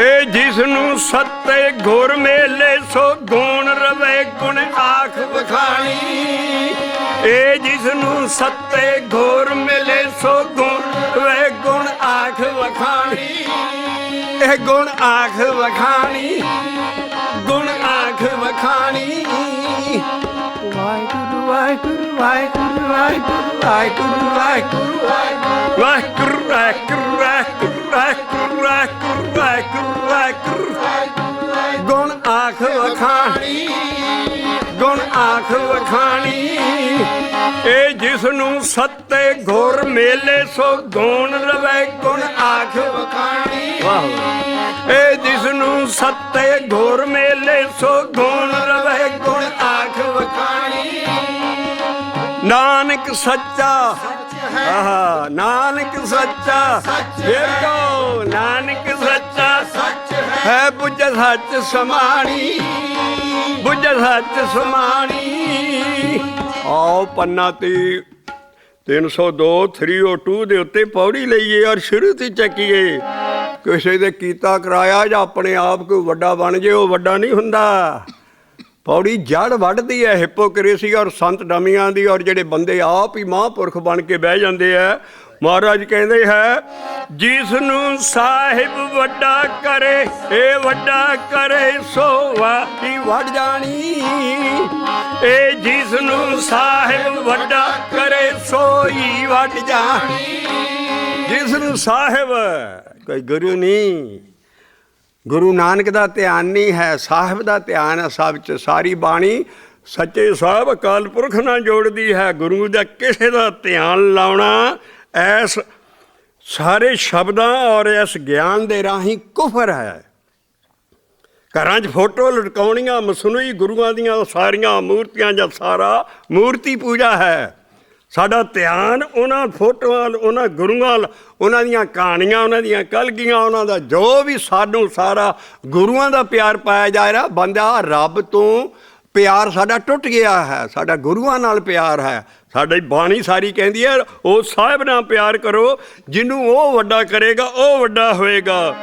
ਇਹ ਜਿਸ ਨੂੰ ਸੱਤੇ ਗੁਰ ਮੇਲੇ ਸੋ ਗੁਣ ਰਵੇ ਗੁਣ ਆਖ ਵਖਾਣੀ। ਇਹ ਜਿਸ ਨੂੰ ਸੱਤੇ ਗੁਰ ਮਿਲੇ ਸੋ ਗੁਣ ਵੇ ਗੁਣ ਆਖ ਵਖਾਣੀ। ਇਹ ਗੁਣ ਆਖ ਵਖਾਣੀ, ਗੁਣ ਆਖ ਵਖਾਣੀ। ਵਾਹਿਗੁਰੂ ਵਾਹਿਗੁਰੂ ਵਾਹਿਗੁਰੂ ਵਾਹਿਗੁਰੂ ਵਾਹਿਗੁਰੂ ਵਾਹਿਗੁਰੂ ਵਾਹਿਗੁਰੂ ਵਾਹਿਗੁਰੂ ਵਾਹਿਗੁਰੂ ਵਾਹਿਗੁਰੂ ਵਾਹਿਗੁਰੂ ਵਾਹਿਗੁਰੂ। ਗੁਣ ਆਖ ਵਖਾਣੀ, ਗੁਣ ਆਖ ਵਖਾਣੀ। ਇਹ ਜਿਸ ਨੂੰ ਸੱਤੇ ਗੁਰ ਮੇਲੇ ਸੋ ਗੁਣ ਰਵੇ ਗੁਣ ਆਖ ਵਖਾਣੀ। ਇਹ ਜਿਸ ਨੂੰ ਸੱਤੇ ਗੁਰ ਮੇਲੇ ਸੋ ਗੁਣ ਰਵੇ ਗੁਣ ਆਖ ਵਖਾਣੀ। ਨਾਨਕ ਸੱਚਾ ਆਹਾ ਨਾਨਕ ਸੱਚਾ ਦੇਖੋ ਨਾਨਕ ਸੱਚਾ सच ਹੈ ਬੁਝ ਸੱਚ ਸਮਾਣੀ। ਬੁਝ ਸੱਚ ਸਮਾਣੀ। ਆਓ ਪੰਨਾ ਤੇ 302 302 ਦੇ ਉੱਤੇ ਪੌੜੀ ਲਈਏ ਔਰ ਸ਼ੁਰੂ ਤੋਂ ਚੱਕੀਏ। ਕਿਸੇ ਦੇ ਕੀਤਾ ਕਰਾਇਆ ਜਾਂ ਆਪਣੇ ਆਪ ਕੋਈ ਵੱਡਾ ਬਣ ਜੇ ਉਹ ਵੱਡਾ ਨਹੀਂ ਹੁੰਦਾ। ਪੌੜੀ ਜੜ ਵੱਢਦੀ ਹੈ ਹਿਪੋਕ੍ਰੇਸੀ ਔਰ ਸੰਤ ਡਮੀਆਂ ਦੀ, ਔਰ ਜਿਹੜੇ ਬੰਦੇ ਆਪ ਹੀ ਮਹਾਂਪੁਰਖ ਬਣ ਕੇ ਬਹਿ ਜਾਂਦੇ ਆ। ਮਹਾਰਾਜ ਕਹਿੰਦੇ ਹੈ ਜਿਸ ਨੂੰ ਸਾਹਿਬ ਵੱਡਾ ਕਰੇ ਇਹ ਵੱਡਾ ਕਰੇ ਸੋ ਵਾਹੀ ਵੱਢ ਜਾਣੀ। ਇਹ ਜਿਸ ਨੂੰ ਸਾਹਿਬ ਵੱਡਾ ਕਰੇ ਸੋਈ ਵੱਢ ਜਾਣੀ। ਜਿਸ ਨੂੰ ਸਾਹਿਬ ਕੋਈ ਗੁਰੂ ਨਹੀਂ, ਗੁਰੂ ਨਾਨਕ ਦਾ ਧਿਆਨ ਨਹੀਂ ਹੈ, ਸਾਹਿਬ ਦਾ ਧਿਆਨ ਹੈ ਸਭ 'ਚ। ਸਾਰੀ ਬਾਣੀ ਸੱਚੇ ਸਾਹਿਬ ਅਕਾਲ ਪੁਰਖ ਨਾਲ ਜੋੜਦੀ ਹੈ। ਗੁਰੂ ਦਾ ਕਿਸੇ ਦਾ ਧਿਆਨ ਲਾਉਣਾ ਐਸ ਸਾਰੇ ਸ਼ਬਦਾਂ ਔਰ ਇਸ ਗਿਆਨ ਦੇ ਰਾਹੀਂ ਕੁਫਰ ਹੈ। ਘਰਾਂ 'ਚ ਫੋਟੋ ਲਟਕਾਉਣੀਆਂ ਮਸਨੂਈ ਗੁਰੂਆਂ ਦੀਆਂ ਸਾਰੀਆਂ ਮੂਰਤੀਆਂ ਜਾਂ ਸਾਰਾ ਮੂਰਤੀ ਪੂਜਾ ਹੈ। ਸਾਡਾ ਧਿਆਨ ਉਹਨਾਂ ਫੋਟੋਆਂ, ਉਹਨਾਂ ਗੁਰੂਆਂ, ਉਹਨਾਂ ਦੀਆਂ ਕਹਾਣੀਆਂ, ਉਹਨਾਂ ਦੀਆਂ ਕਲਗੀਆਂ, ਉਹਨਾਂ ਦਾ ਜੋ ਵੀ ਸਾਨੂੰ ਸਾਰਾ ਗੁਰੂਆਂ ਦਾ ਪਿਆਰ ਪਾਇਆ ਜਾ ਰਿਹਾ। ਬੰਦਾ ਰੱਬ ਤੋਂ ਪਿਆਰ ਸਾਡਾ ਟੁੱਟ ਗਿਆ ਹੈ, ਸਾਡਾ ਗੁਰੂਆਂ ਨਾਲ ਪਿਆਰ ਹੈ। ਸਾਡੀ ਬਾਣੀ ਸਾਰੀ ਕਹਿੰਦੀ ਹੈ ਉਹ ਸਾਹਿਬ ਨਾਲ ਪਿਆਰ ਕਰੋ, ਜਿਹਨੂੰ ਉਹ ਵੱਡਾ ਕਰੇਗਾ ਉਹ ਵੱਡਾ ਹੋਏਗਾ।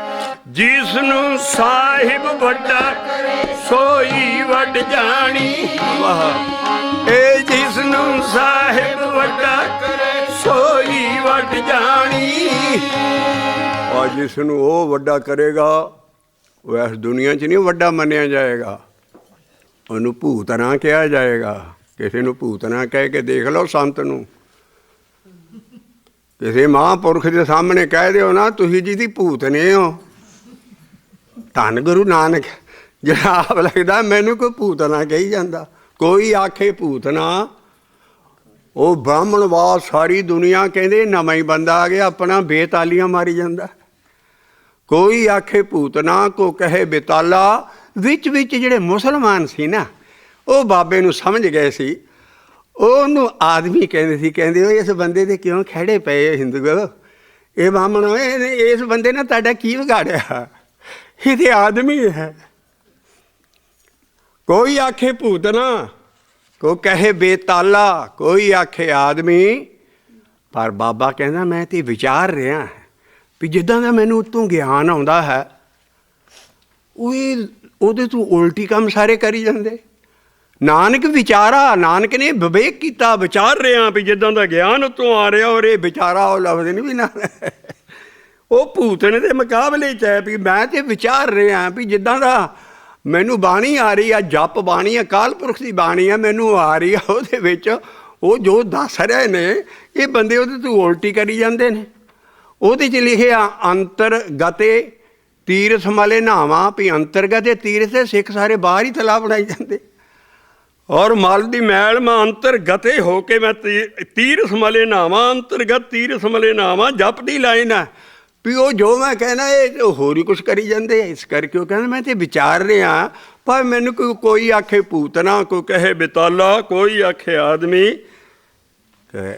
ਜਿਸ ਨੂੰ ਸਾਹਿਬ ਵੱਡਾ ਕਰੇ ਸੋਈ ਵੱਡ ਜਾਣੀ। ਵਾਹ ਇਹ ਜਿਸ ਨੂੰ ਸਾਹਿਬ ਵੱਡਾ ਕਰੇ ਸੋਈ ਵੱਡ ਜਾਣੀ। ਔਰ ਜਿਸ ਨੂੰ ਉਹ ਵੱਡਾ ਕਰੇਗਾ ਉਹ ਇਸ ਦੁਨੀਆ 'ਚ ਨਹੀਂ ਵੱਡਾ ਮੰਨਿਆ ਜਾਏਗਾ, ਉਹਨੂੰ ਭੂਤਨਾ ਕਿਹਾ ਜਾਏਗਾ। ਕਿਸੇ ਨੂੰ ਭੂਤਨਾ ਕਹਿ ਕੇ ਦੇਖ ਲਓ ਸੰਤ ਨੂੰ। ਕਿਸੇ ਮਹਾਂਪੁਰਖ ਦੇ ਸਾਹਮਣੇ ਕਹਿ ਦਿਓ ਨਾ ਤੁਸੀਂ ਜਿਹਦੀ ਭੂਤਨੇ ਹੋ। ਧੰਨ ਗੁਰੂ ਨਾਨਕ ਜਿਹੜਾ ਆਪ ਲੱਗਦਾ ਮੈਨੂੰ ਕੋਈ ਭੂਤਨਾ ਕਹੀ ਜਾਂਦਾ। ਕੋਈ ਆਖੇ ਭੂਤਨਾ ਉਹ ਬ੍ਰਾਹਮਣਵਾਦ ਸਾਰੀ ਦੁਨੀਆ ਕਹਿੰਦੇ ਨਵਾਂ ਹੀ ਬੰਦਾ ਆ ਗਿਆ ਆਪਣਾ ਬੇਤਾਲੀਆਂ ਮਾਰੀ ਜਾਂਦਾ। ਕੋਈ ਆਖੇ ਭੂਤਨਾ, ਕੋ ਕਹੇ ਬੇਤਾਲਾ। ਵਿੱਚ ਜਿਹੜੇ ਮੁਸਲਮਾਨ ਸੀ ਨਾ ਉਹ ਬਾਬੇ ਨੂੰ ਸਮਝ ਗਏ ਸੀ। ਉਹਨੂੰ ਆਦਮੀ ਕਹਿੰਦੇ ਸੀ, ਕਹਿੰਦੇ ਉਹ ਇਸ ਬੰਦੇ ਦੇ ਕਿਉਂ ਖੜੇ ਪਏ ਹਿੰਦੂ, ਇਹ ਬਾਹਮਣ ਇਸ ਬੰਦੇ ਨੇ ਤੁਹਾਡਾ ਕੀ ਵਿਗਾੜਿਆ, ਇਹ ਤੇ ਆਦਮੀ ਹੈ। ਕੋਈ ਆਖੇ ਭੂਤਨਾ, ਕੋ ਕਹੇ ਬੇਤਾਲਾ, ਕੋਈ ਆਖੇ ਆਦਮੀ। ਪਰ ਬਾਬਾ ਕਹਿੰਦਾ ਮੈਂ ਤੇ ਵਿਚਾਰ ਰਿਹਾ ਵੀ ਜਿੱਦਾਂ ਦਾ ਮੈਨੂੰ ਉੱਤੋਂ ਗਿਆਨ ਆਉਂਦਾ ਹੈ ਉਹਦੇ ਤੋਂ ਉਲਟੀ ਕੰਮ ਸਾਰੇ ਕਰੀ ਜਾਂਦੇ। ਨਾਨਕ ਵਿਚਾਰਾ, ਨਾਨਕ ਨੇ ਵਿਵੇਕ ਕੀਤਾ, ਵਿਚਾਰ ਰਿਹਾ ਵੀ ਜਿੱਦਾਂ ਦਾ ਗਿਆਨ ਉੱਤੋਂ ਆ ਰਿਹਾ ਔਰ ਇਹ ਵਿਚਾਰਾ ਉਹ ਲਫ਼ਜ਼ ਨਹੀਂ ਵੀ ਨਾ ਉਹ ਭੂਤਨੇ ਦੇ ਮੁਕਾਬਲੇ 'ਚ ਹੈ ਵੀ ਮੈਂ ਤੇ ਵਿਚਾਰ ਰਿਹਾ ਵੀ ਜਿੱਦਾਂ ਦਾ ਮੈਨੂੰ ਬਾਣੀ ਆ ਰਹੀ ਆ, ਜਪ ਬਾਣੀ ਅਕਾਲ ਪੁਰਖ ਦੀ ਬਾਣੀ ਆ, ਮੈਨੂੰ ਆ ਰਹੀ ਆ, ਉਹਦੇ ਵਿੱਚ ਉਹ ਜੋ ਦੱਸ ਰਹੇ ਨੇ ਇਹ ਬੰਦੇ ਉਹਦੇ ਤੋਂ ਉਲਟੀ ਕਰੀ ਜਾਂਦੇ ਨੇ। ਉਹਦੇ 'ਚ ਲਿਖਿਆ ਅੰਤਰਗਤੇ ਤੀਰਥ ਮਲੇ ਨਾਵਾਂ, ਵੀ ਅੰਤਰਗਤੇ ਤੀਰਥ ਸਿੱਖ ਸਾਰੇ ਬਾਹਰ ਹੀ ਤਲਾਬ ਬਣਾਈ ਜਾਂਦੇ। ਔਰ ਮਲ ਦੀ ਮੈਲ ਮੈਂ ਅੰਤਰਗਤੇ ਹੋ ਕੇ ਮੈਂ ਤੀਰਥ ਮਲੇ ਨਾਵਾਂ, ਅੰਤਰਗਤ ਤੀਰਥ ਮਲੇ ਨਾਵਾਂ ਜਪ ਦੀ ਲਾਈਨ ਹੈ। ਵੀ ਉਹ ਜੋ ਮੈਂ ਕਹਿਣਾ ਇਹ ਹੋਰ ਹੀ ਕੁਛ ਕਰੀ ਜਾਂਦੇ ਆ। ਇਸ ਕਰਕੇ ਉਹ ਕਹਿੰਦਾ ਮੈਂ ਤੇ ਵਿਚਾਰ ਰਿਹਾ, ਪਰ ਮੈਨੂੰ ਕੋਈ ਆਖੇ ਪੂਤਨਾ, ਕੋਈ ਕਹੇ ਬਿਤਾਲਾ, ਕੋਈ ਆਖੇ ਆਦਮੀ।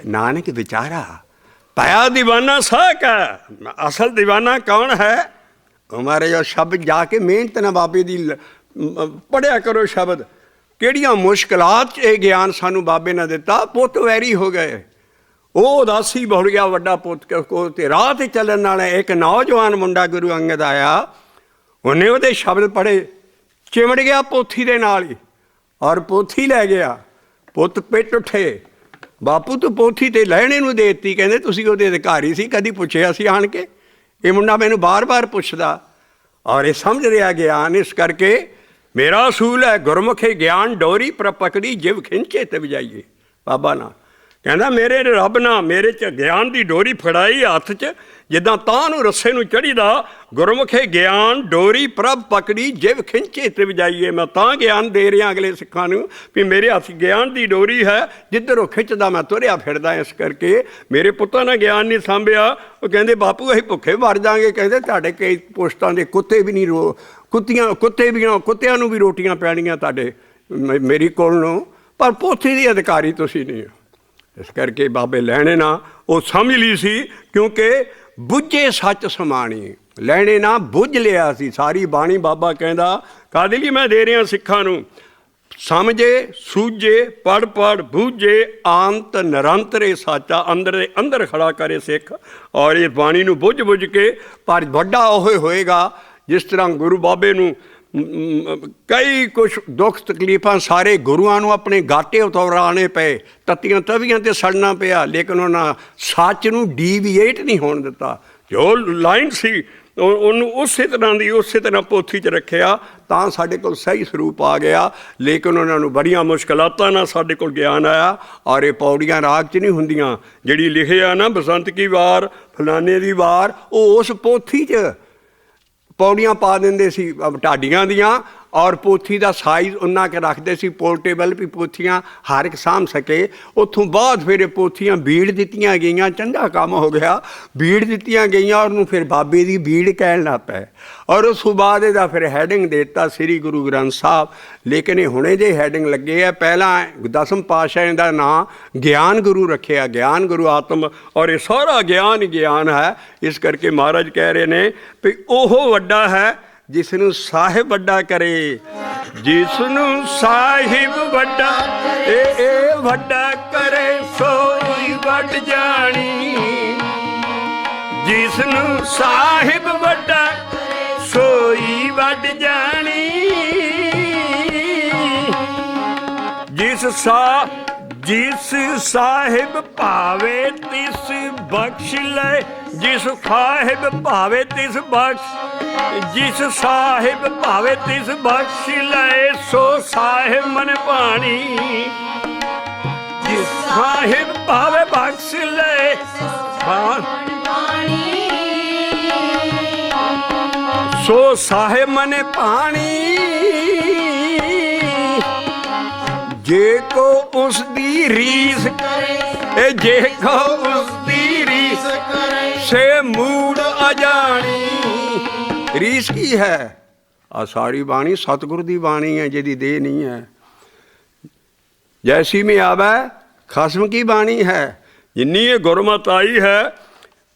ਨਾਨਕ ਵਿਚਾਰਾ ਪਾਇਆ ਦੀਵਾਨਾ ਸਾਕ ਹੈ। ਅਸਲ ਦੀਵਾਨਾ ਕੌਣ ਹੈ? ਹਮਾਰੇ ਜੋ ਸ਼ਬਦ ਜਾ ਕੇ ਮਿਹਨਤ ਨਾਲ ਬਾਬੇ ਦੀ ਪੜ੍ਹਿਆ ਕਰੋ ਸ਼ਬਦ। ਕਿਹੜੀਆਂ ਮੁਸ਼ਕਿਲਾਤ 'ਚ ਇਹ ਗਿਆਨ ਸਾਨੂੰ ਬਾਬੇ ਨੇ ਦਿੱਤਾ। ਪੁੱਤ ਵੈਰੀ ਹੋ ਗਏ, ਉਹ ਉਦਾਸੀ ਬਹੁੜ ਗਿਆ ਵੱਡਾ ਪੁੱਤ ਕੋ, ਤੇ ਰਾਹ 'ਤੇ ਚੱਲਣ ਵਾਲਾ ਇੱਕ ਨੌਜਵਾਨ ਮੁੰਡਾ ਗੁਰੂ ਅੰਗਦ ਆਇਆ, ਉਹਨੇ ਉਹਦੇ ਸ਼ਬਦ ਪੜ੍ਹੇ, ਚਿਮੜ ਗਿਆ ਪੋਥੀ ਦੇ ਨਾਲ ਹੀ, ਔਰ ਪੋਥੀ ਲੈ ਗਿਆ। ਪੁੱਤ ਪਿੱਟ ਉੱਠੇ, ਬਾਪੂ ਤੂੰ ਪੋਥੀ ਤੇ ਲੈਣੇ ਨੂੰ ਦੇ ਦਿੱਤੀ, ਕਹਿੰਦੇ ਤੁਸੀਂ ਉਹਦੇ ਅਧਿਕਾਰੀ ਸੀ, ਕਦੀ ਪੁੱਛਿਆ ਸੀ ਆਣ ਕੇ? ਇਹ ਮੁੰਡਾ ਮੈਨੂੰ ਬਾਰ-ਬਾਰ ਪੁੱਛਦਾ, ਔਰ ਇਹ ਸਮਝ ਰਿਹਾ ਗਿਆਨ। ਇਸ ਕਰਕੇ ਮੇਰਾ ਅਸੂਲ ਹੈ ਗੁਰਮੁਖੇ ਗਿਆਨ ਡੋਰੀ ਪਰ ਪਕੜੀ ਜਿਵ ਖਿੰਚੇ ਤੇ ਵਜਾਈਏ। ਬਾਬਾ ਨਾ ਕਹਿੰਦਾ ਮੇਰੇ ਰੱਬ ਨਾ ਮੇਰੇ 'ਚ ਗਿਆਨ ਦੀ ਡੋਰੀ ਫੜਾਈ ਹੱਥ 'ਚ, ਜਿੱਦਾਂ ਤਾਂ ਨੂੰ ਰੱਸੇ ਨੂੰ ਚੜ੍ਹੀਦਾ। ਗੁਰਮੁਖੇ ਗਿਆਨ ਡੋਰੀ ਪ੍ਰਭ ਪਕੜੀ ਜਿਵ ਖਿੰਚੇ ਤੇ ਵਜਾਈਏ। ਮੈਂ ਤਾਂ ਗਿਆਨ ਦੇ ਰਿਹਾ ਅਗਲੇ ਸਿੱਖਾਂ ਨੂੰ ਵੀ ਮੇਰੇ ਹੱਥ ਗਿਆਨ ਦੀ ਡੋਰੀ ਹੈ, ਜਿੱਧਰੋਂ ਖਿੱਚਦਾ ਮੈਂ ਤੁਰਿਆ ਫਿਰਦਾ। ਇਸ ਕਰਕੇ ਮੇਰੇ ਪੁੱਤਾਂ ਨੇ ਗਿਆਨ ਨਹੀਂ ਸਾਂਭਿਆ। ਉਹ ਕਹਿੰਦੇ ਬਾਪੂ ਅਸੀਂ ਭੁੱਖੇ ਮਰ ਜਾਵਾਂਗੇ। ਕਹਿੰਦੇ ਤੁਹਾਡੇ ਕਈ ਪੁਸ਼ਤਾਂ ਦੇ ਕੁੱਤੇ ਵੀ ਨਹੀਂ ਕੁੱਤਿਆਂ ਨੂੰ ਵੀ ਰੋਟੀਆਂ ਪੈਣੀਆਂ ਤੁਹਾਡੇ ਮੇਰੀ ਕੋਲ ਨੂੰ, ਪਰ ਪੋਥੀ ਦੀ ਅਧਿਕਾਰੀ ਤੁਸੀਂ ਨਹੀਂ ਹੋ। ਇਸ ਕਰਕੇ ਬਾਬੇ ਲੈਣੇ ਨਾ ਉਹ ਸਮਝ ਲਈ ਸੀ, ਕਿਉਂਕਿ ਬੁੱਝੇ ਸੱਚ ਸਮਾਣੀ। ਲੈਣੇ ਨਾ ਬੁੱਝ ਲਿਆ ਸੀ ਸਾਰੀ ਬਾਣੀ। ਬਾਬਾ ਕਹਿੰਦਾ ਕਾਹਦੇ ਲਈ ਮੈਂ ਦੇ ਰਿਹਾ ਸਿੱਖਾਂ ਨੂੰ? ਸਮਝੇ ਸੂਝੇ ਪੜ੍ਹ ਪੜ੍ਹ ਬੂਝੇ ਅੰਤ ਨਿਰੰਤਰੇ ਸਾਚਾ। ਅੰਦਰ ਦੇ ਅੰਦਰ ਖੜਾ ਕਰੇ ਸਿੱਖ, ਔਰ ਇਹ ਬਾਣੀ ਨੂੰ ਬੁੱਝ ਬੁੱਝ ਕੇ। ਪਰ ਵੱਡਾ ਉਹ ਹੋਏਗਾ ਜਿਸ ਤਰ੍ਹਾਂ ਗੁਰੂ ਬਾਬੇ ਨੂੰ ਕਈ ਕੁਛ ਦੁੱਖ ਤਕਲੀਫਾਂ ਸਾਰੇ ਗੁਰੂਆਂ ਨੂੰ ਆਪਣੇ ਗਾਟੇ ਉਤਾਰਨੇ ਪਏ, ਤੱਤੀਆਂ ਤਵੀਆਂ 'ਤੇ ਸੜਨਾ ਪਿਆ, ਲੇਕਿਨ ਉਹਨਾਂ ਸੱਚ ਨੂੰ ਡੀਵੀਏਟ ਨਹੀਂ ਹੋਣ ਦਿੱਤਾ। ਜੋ ਲਾਈਨ ਸੀ ਉਹਨੂੰ ਉਸੇ ਤਰ੍ਹਾਂ ਪੋਥੀ 'ਚ ਰੱਖਿਆ, ਤਾਂ ਸਾਡੇ ਕੋਲ ਸਹੀ ਸਰੂਪ ਆ ਗਿਆ। ਲੇਕਿਨ ਉਹਨਾਂ ਨੂੰ ਬੜੀਆਂ ਮੁਸ਼ਕਲਾਤਾਂ ਨਾਲ ਸਾਡੇ ਕੋਲ ਗਿਆਨ ਆਇਆ। ਔਰ ਇਹ ਪੌੜੀਆਂ ਰਾਗ 'ਚ ਨਹੀਂ ਹੁੰਦੀਆਂ, ਜਿਹੜੀ ਲਿਖਿਆ ਨਾ ਬਸੰਤ ਕੀ ਵਾਰ ਫਲਾਣੇ ਦੀ ਵਾਰ, ਉਹ ਉਸ ਪੋਥੀ 'ਚ ਪੌੜੀਆਂ ਪਾ ਦਿੰਦੇ ਸੀ ਢਾਡੀਆਂ ਦੀਆਂ, ਔਰ ਪੋਥੀ ਦਾ ਸਾਈਜ਼ ਉਨਾ ਕੁ ਰੱਖਦੇ ਸੀ ਪੋਰਟੇਬਲ ਵੀ ਪੋਥੀਆਂ ਹਰ ਇੱਕ ਸਾਂਭ ਸਕੇ। ਉੱਥੋਂ ਬਾਅਦ ਫਿਰ ਇਹ ਪੋਥੀਆਂ ਬੀੜ ਦਿੱਤੀਆਂ ਗਈਆਂ। ਚੰਗਾ ਕੰਮ ਹੋ ਗਿਆ, ਬੀੜ ਦਿੱਤੀਆਂ ਗਈਆਂ, ਉਹਨੂੰ ਫਿਰ ਬਾਬੇ ਦੀ ਬੀੜ ਕਹਿਣ ਲੱਗ ਪਏ। ਔਰ ਉਸ ਤੋਂ ਬਾਅਦ ਇਹਦਾ ਫਿਰ ਹੈਡਿੰਗ ਦੇ ਦਿੱਤਾ ਸ੍ਰੀ ਗੁਰੂ ਗ੍ਰੰਥ ਸਾਹਿਬ। ਲੇਕਿਨ ਇਹ ਹੁਣੇ ਜੇ ਹੈਡਿੰਗ ਲੱਗੇ ਆ, ਪਹਿਲਾਂ 10ਵੇਂ ਪਾਤਸ਼ਾਹ ਦਾ ਨਾਂ ਗਿਆਨ ਗੁਰੂ ਰੱਖਿਆ, ਗਿਆਨ ਗੁਰੂ ਆਤਮ, ਔਰ ਇਹ ਸਾਰਾ ਗਿਆਨ ਹੀ ਗਿਆਨ ਹੈ। ਇਸ ਕਰਕੇ ਮਹਾਰਾਜ ਕਹਿ ਰਹੇ ਨੇ ਵੀ ਉਹ ਵੱਡਾ ਹੈ ਜਿਸ ਨੂੰ ਸਾਹਿਬ ਵੱਡਾ ਕਰੇ। ਜਿਸ ਨੂੰ ਸਾਹਿਬ ਵੱਡਾ ਇਹ ਵੱਡਾ ਕਰੇ ਸੋਈ ਵੱਡ ਜਾਣੀ। ਜਿਸ ਨੂੰ ਸਾਹਿਬ ਵੱਡਾ ਸੋਈ ਵੱਡ ਜਾਣੀ। ਜਿਸ ਸਾਹਿਬ ਭਾਵੇ ਤਿਸ ਬਖਸ਼ ਲੈ। ਜਿਸ ਸਾਹਿਬ ਭਾਵੇ ਤਿਸ ਬਖਸ਼। ਜਿਸ ਸਾਹਿਬ ਭਾਵੇ ਤਿਸ ਬਖਸ਼ ਲੈ। ਸੋ ਸਾਹਿਬ ਮਨ ਭਾਣੀ। ਜਿਸ ਸਾਹਿਬ ਭਾਵੇ ਬਖਸ਼ ਲੈ। ਸੋ ਸਾਹਿਬ ਮਨ ਭਾਣੀ। ਜੇ ਕੋ ਉਸ ਦੀ ਰੀਸ ਕਰੇ, ਜੇ ਕੋ ਉਸ ਦੀ ਰੀਸ ਕਰੇ, ਸੇ ਮੂੜ ਅਜਾਣੀ। ਰੀਸ ਕੀ ਹੈ? ਆ ਸਾਰੀ ਬਾਣੀ ਸਤਿਗੁਰ ਦੀ ਬਾਣੀ ਹੈ, ਜਿਹਦੀ ਦੇਹ ਨਹੀਂ ਹੈ। ਜੈਸੀ ਮੇਂ ਆਵੈ ਖਸਮ ਕੀ ਬਾਣੀ ਹੈ। ਜਿੰਨੀ ਇਹ ਗੁਰਮਤਿ ਆਈ ਹੈ,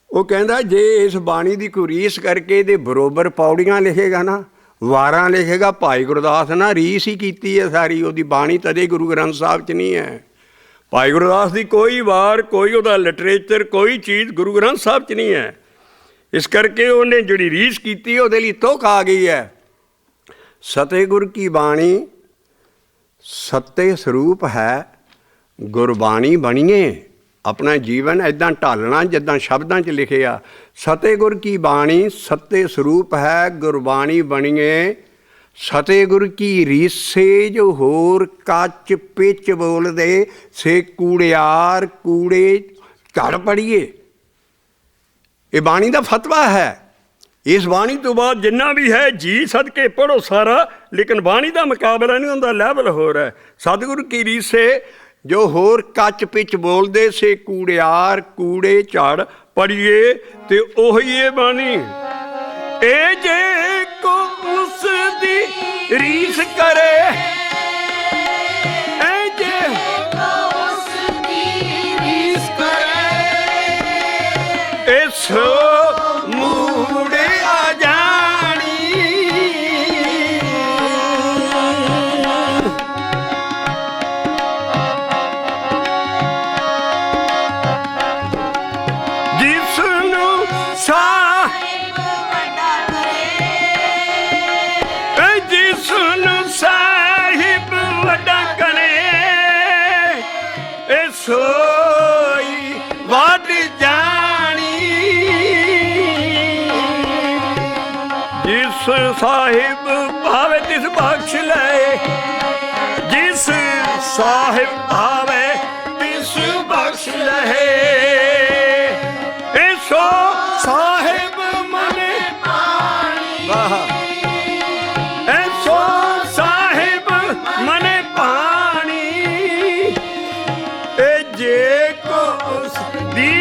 ਉਹ ਕਹਿੰਦਾ ਜੇ ਇਸ ਬਾਣੀ ਦੀ ਕੋਈ ਰੀਸ ਕਰਕੇ ਇਹਦੇ ਬਰੋਬਰ ਪੌੜੀਆਂ ਲਿਖੇਗਾ ਨਾ, ਵਾਰਾਂ ਲਿਖੇਗਾ, ਭਾਈ ਗੁਰਦਾਸ ਨਾ ਰੀਸ ਹੀ ਕੀਤੀ ਹੈ ਸਾਰੀ। ਉਹਦੀ ਬਾਣੀ ਤਦੇ ਗੁਰੂ ਗ੍ਰੰਥ ਸਾਹਿਬ 'ਚ ਨਹੀਂ ਹੈ। ਭਾਈ ਗੁਰਦਾਸ ਦੀ ਕੋਈ ਵਾਰ, ਕੋਈ ਉਹਦਾ ਲਿਟਰੇਚਰ, ਕੋਈ ਚੀਜ਼ ਗੁਰੂ ਗ੍ਰੰਥ ਸਾਹਿਬ 'ਚ ਨਹੀਂ ਹੈ। ਇਸ ਕਰਕੇ ਉਹਨੇ ਜਿਹੜੀ ਰੀਸ ਕੀਤੀ ਉਹਦੇ ਲਈ ਤੁਕ ਆ ਗਈ ਹੈ। ਸਤਿਗੁਰ ਕੀ ਬਾਣੀ ਸੱਤੇ ਸਰੂਪ ਹੈ। ਗੁਰਬਾਣੀ ਬਣੀਏ, ਆਪਣਾ ਜੀਵਨ ਇੱਦਾਂ ਢਾਲਣਾ ਜਿੱਦਾਂ ਸ਼ਬਦਾਂ 'ਚ ਲਿਖਿਆ। ਸਤਿਗੁਰ ਕੀ ਬਾਣੀ ਸੱਤੇ ਸਰੂਪ ਹੈ। ਗੁਰਬਾਣੀ ਬਣੀਏ ਸਤਿਗੁਰ ਕੀ ਰੀਸੇ। ਜੋ ਹੋਰ ਕੱਚ ਪਿੱਚ ਬੋਲਦੇ ਸੇ ਕੂੜਿਆਰ ਕੂੜੇ ਝੜ ਪੜੀਏ। ਇਹ ਬਾਣੀ ਦਾ ਫਤਵਾ ਹੈ। ਇਸ ਬਾਣੀ ਤੋਂ ਬਾਅਦ ਜਿੰਨਾ ਵੀ ਹੈ ਜੀ ਸਦਕੇ ਪੜ੍ਹੋ ਸਾਰਾ, ਲੇਕਿਨ ਬਾਣੀ ਦਾ ਮੁਕਾਬਲਾ ਨਹੀਂ ਹੁੰਦਾ, ਲੈਵਲ ਹੋਰ ਹੈ। ਸਤਿਗੁਰ ਕੀ ਰੀਸੇ ਜੋ ਹੋਰ ਕੱਚ ਪਿੱਚ ਬੋਲਦੇ ਸੇ ਕੂੜਿਆਰ ਕੂੜੇ ਝਾੜ पढ़िए ते ओही ये बानी ए जे को उस दी रीस करे ए जे को उस दी रीस करे ए सो मूड़े आ जानी जिसनु साहिब वड्डा करे जिसनु साहिब वड्डा करे ए सोई वड जानी जिस साहिब भावे तिस बख्श ले जिस साहिब भावे तिस बख्श ले सो साहिब मने पानी सो साहिब मने पानी ए जे को उस दी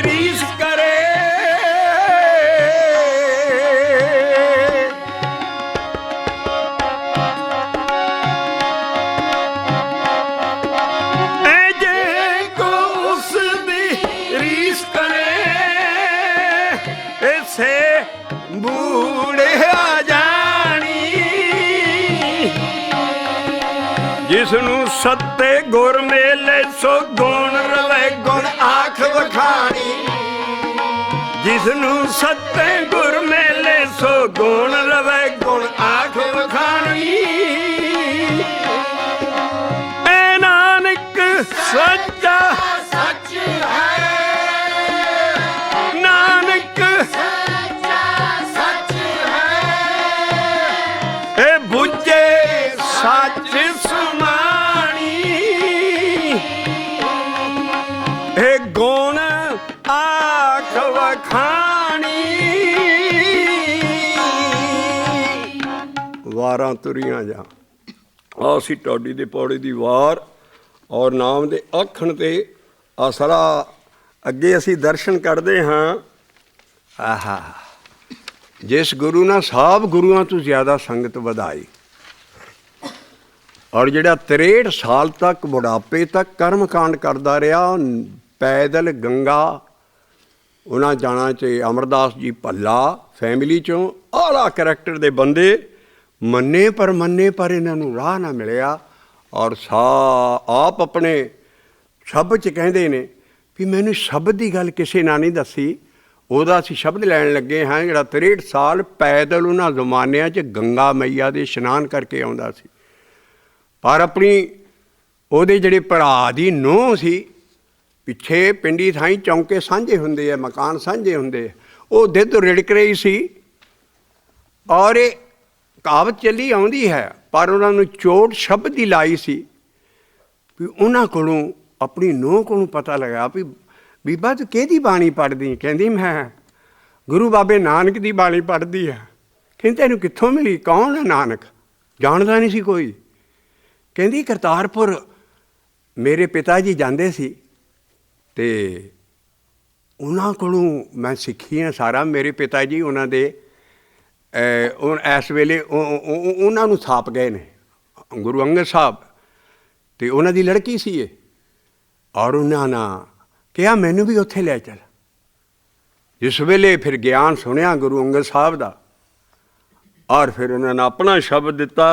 रीस करे ए जे को उस दी रीस करे से बूढ़े आ जानी जिसनू सत्ते गुर मेले सो गुण रवे गुण आख वखानी जिसनू सत्ते गुर मेले सो गुण रवे गुण आख वखानी ए नानक सच्चा सच है नानक बुझे सच सुमानी हे गुण आख वखानी वारां तुरियां जा आसी टोडी दे पौड़ी दी वार और नाम दे आखण ते आसरा अगे असी दर्शन करते हाँ आहा जिस गुरु ने सब गुरुआं तो ज़्यादा संगत वधाई और जिहड़ा 63 साल तक बुढ़ापे तक कर्म कांड करता रहा पैदल गंगा उन्हें जाना चाहिए अमरदास जी भल्ला फैमिली चों आला करैक्टर दे बंदे मन्ने पर इन्हों राह ना मिलिया और आप अपने शब्द च कहते ने भी मैनू शब्द की गल किसी ना नहीं दसी ਉਹਦਾ ਅਸੀਂ ਸ਼ਬਦ ਲੈਣ ਲੱਗੇ ਹਾਂ ਜਿਹੜਾ 63 ਸਾਲ ਪੈਦਲ ਉਹਨਾਂ ਜ਼ਮਾਨਿਆਂ 'ਚ ਗੰਗਾ ਮਈਆ ਦੇ ਇਸ਼ਨਾਨ ਕਰਕੇ ਆਉਂਦਾ ਸੀ ਪਰ ਆਪਣੀ ਉਹਦੇ ਜਿਹੜੇ ਭਰਾ ਦੀ ਨੂੰਹ ਸੀ ਪਿੱਛੇ ਪਿੰਡੀ ਥਾਈਂ ਚੌਂਕੇ ਸਾਂਝੇ ਹੁੰਦੇ ਆ ਮਕਾਨ ਸਾਂਝੇ ਹੁੰਦੇ ਆ ਉਹ ਦੁੱਧ ਰਿੜਕ ਰਹੀ ਸੀ ਔਰ ਇਹ ਕਹਾਵਤ ਚੱਲੀ ਆਉਂਦੀ ਹੈ ਪਰ ਉਹਨਾਂ ਨੂੰ ਚੋਟ ਸ਼ਬਦ ਦੀ ਲਾਈ ਸੀ ਵੀ ਉਹਨਾਂ ਕੋਲੋਂ ਆਪਣੀ ਨੂੰਹ ਕੋਲੋਂ ਪਤਾ ਲੱਗਾ ਵੀ ਬੀਬਾ ਤੂੰ ਕਿਹਦੀ ਬਾਣੀ ਪੜ੍ਹਦੀ ਕਹਿੰਦੀ ਮੈਂ ਗੁਰੂ ਬਾਬੇ ਨਾਨਕ ਦੀ ਬਾਣੀ ਪੜ੍ਹਦੀ ਆ ਕਹਿੰਦੀ ਤੈਨੂੰ ਕਿੱਥੋਂ ਮਿਲੀ ਕੌਣ ਹੈ ਨਾਨਕ ਜਾਣਦਾ ਨਹੀਂ ਸੀ ਕੋਈ ਕਹਿੰਦੀ ਕਰਤਾਰਪੁਰ ਮੇਰੇ ਪਿਤਾ ਜੀ ਜਾਂਦੇ ਸੀ ਅਤੇ ਉਹਨਾਂ ਕੋਲੋਂ ਮੈਂ ਸਿੱਖੀ ਹਾਂ ਸਾਰਾ ਮੇਰੇ ਪਿਤਾ ਜੀ ਉਹਨਾਂ ਦੇ ਇਸ ਵੇਲੇ ਉਹਨਾਂ ਨੂੰ ਥਾਪ ਗਏ ਨੇ ਗੁਰੂ ਅੰਗਦ ਸਾਹਿਬ ਅਤੇ ਉਹਨਾਂ ਦੀ ਲੜਕੀ ਸੀ ਇਹ ਔਰ ਉਹਨਾਂ ਨਾਲ ਕਿਹਾ ਮੈਨੂੰ ਵੀ ਉੱਥੇ ਲੈ ਚੱਲ ਜਿਸ ਵੇਲੇ ਫਿਰ ਗਿਆਨ ਸੁਣਿਆ ਗੁਰੂ ਅੰਗਦ ਸਾਹਿਬ ਦਾ ਔਰ ਫਿਰ ਉਹਨਾਂ ਨੇ ਆਪਣਾ ਸ਼ਬਦ ਦਿੱਤਾ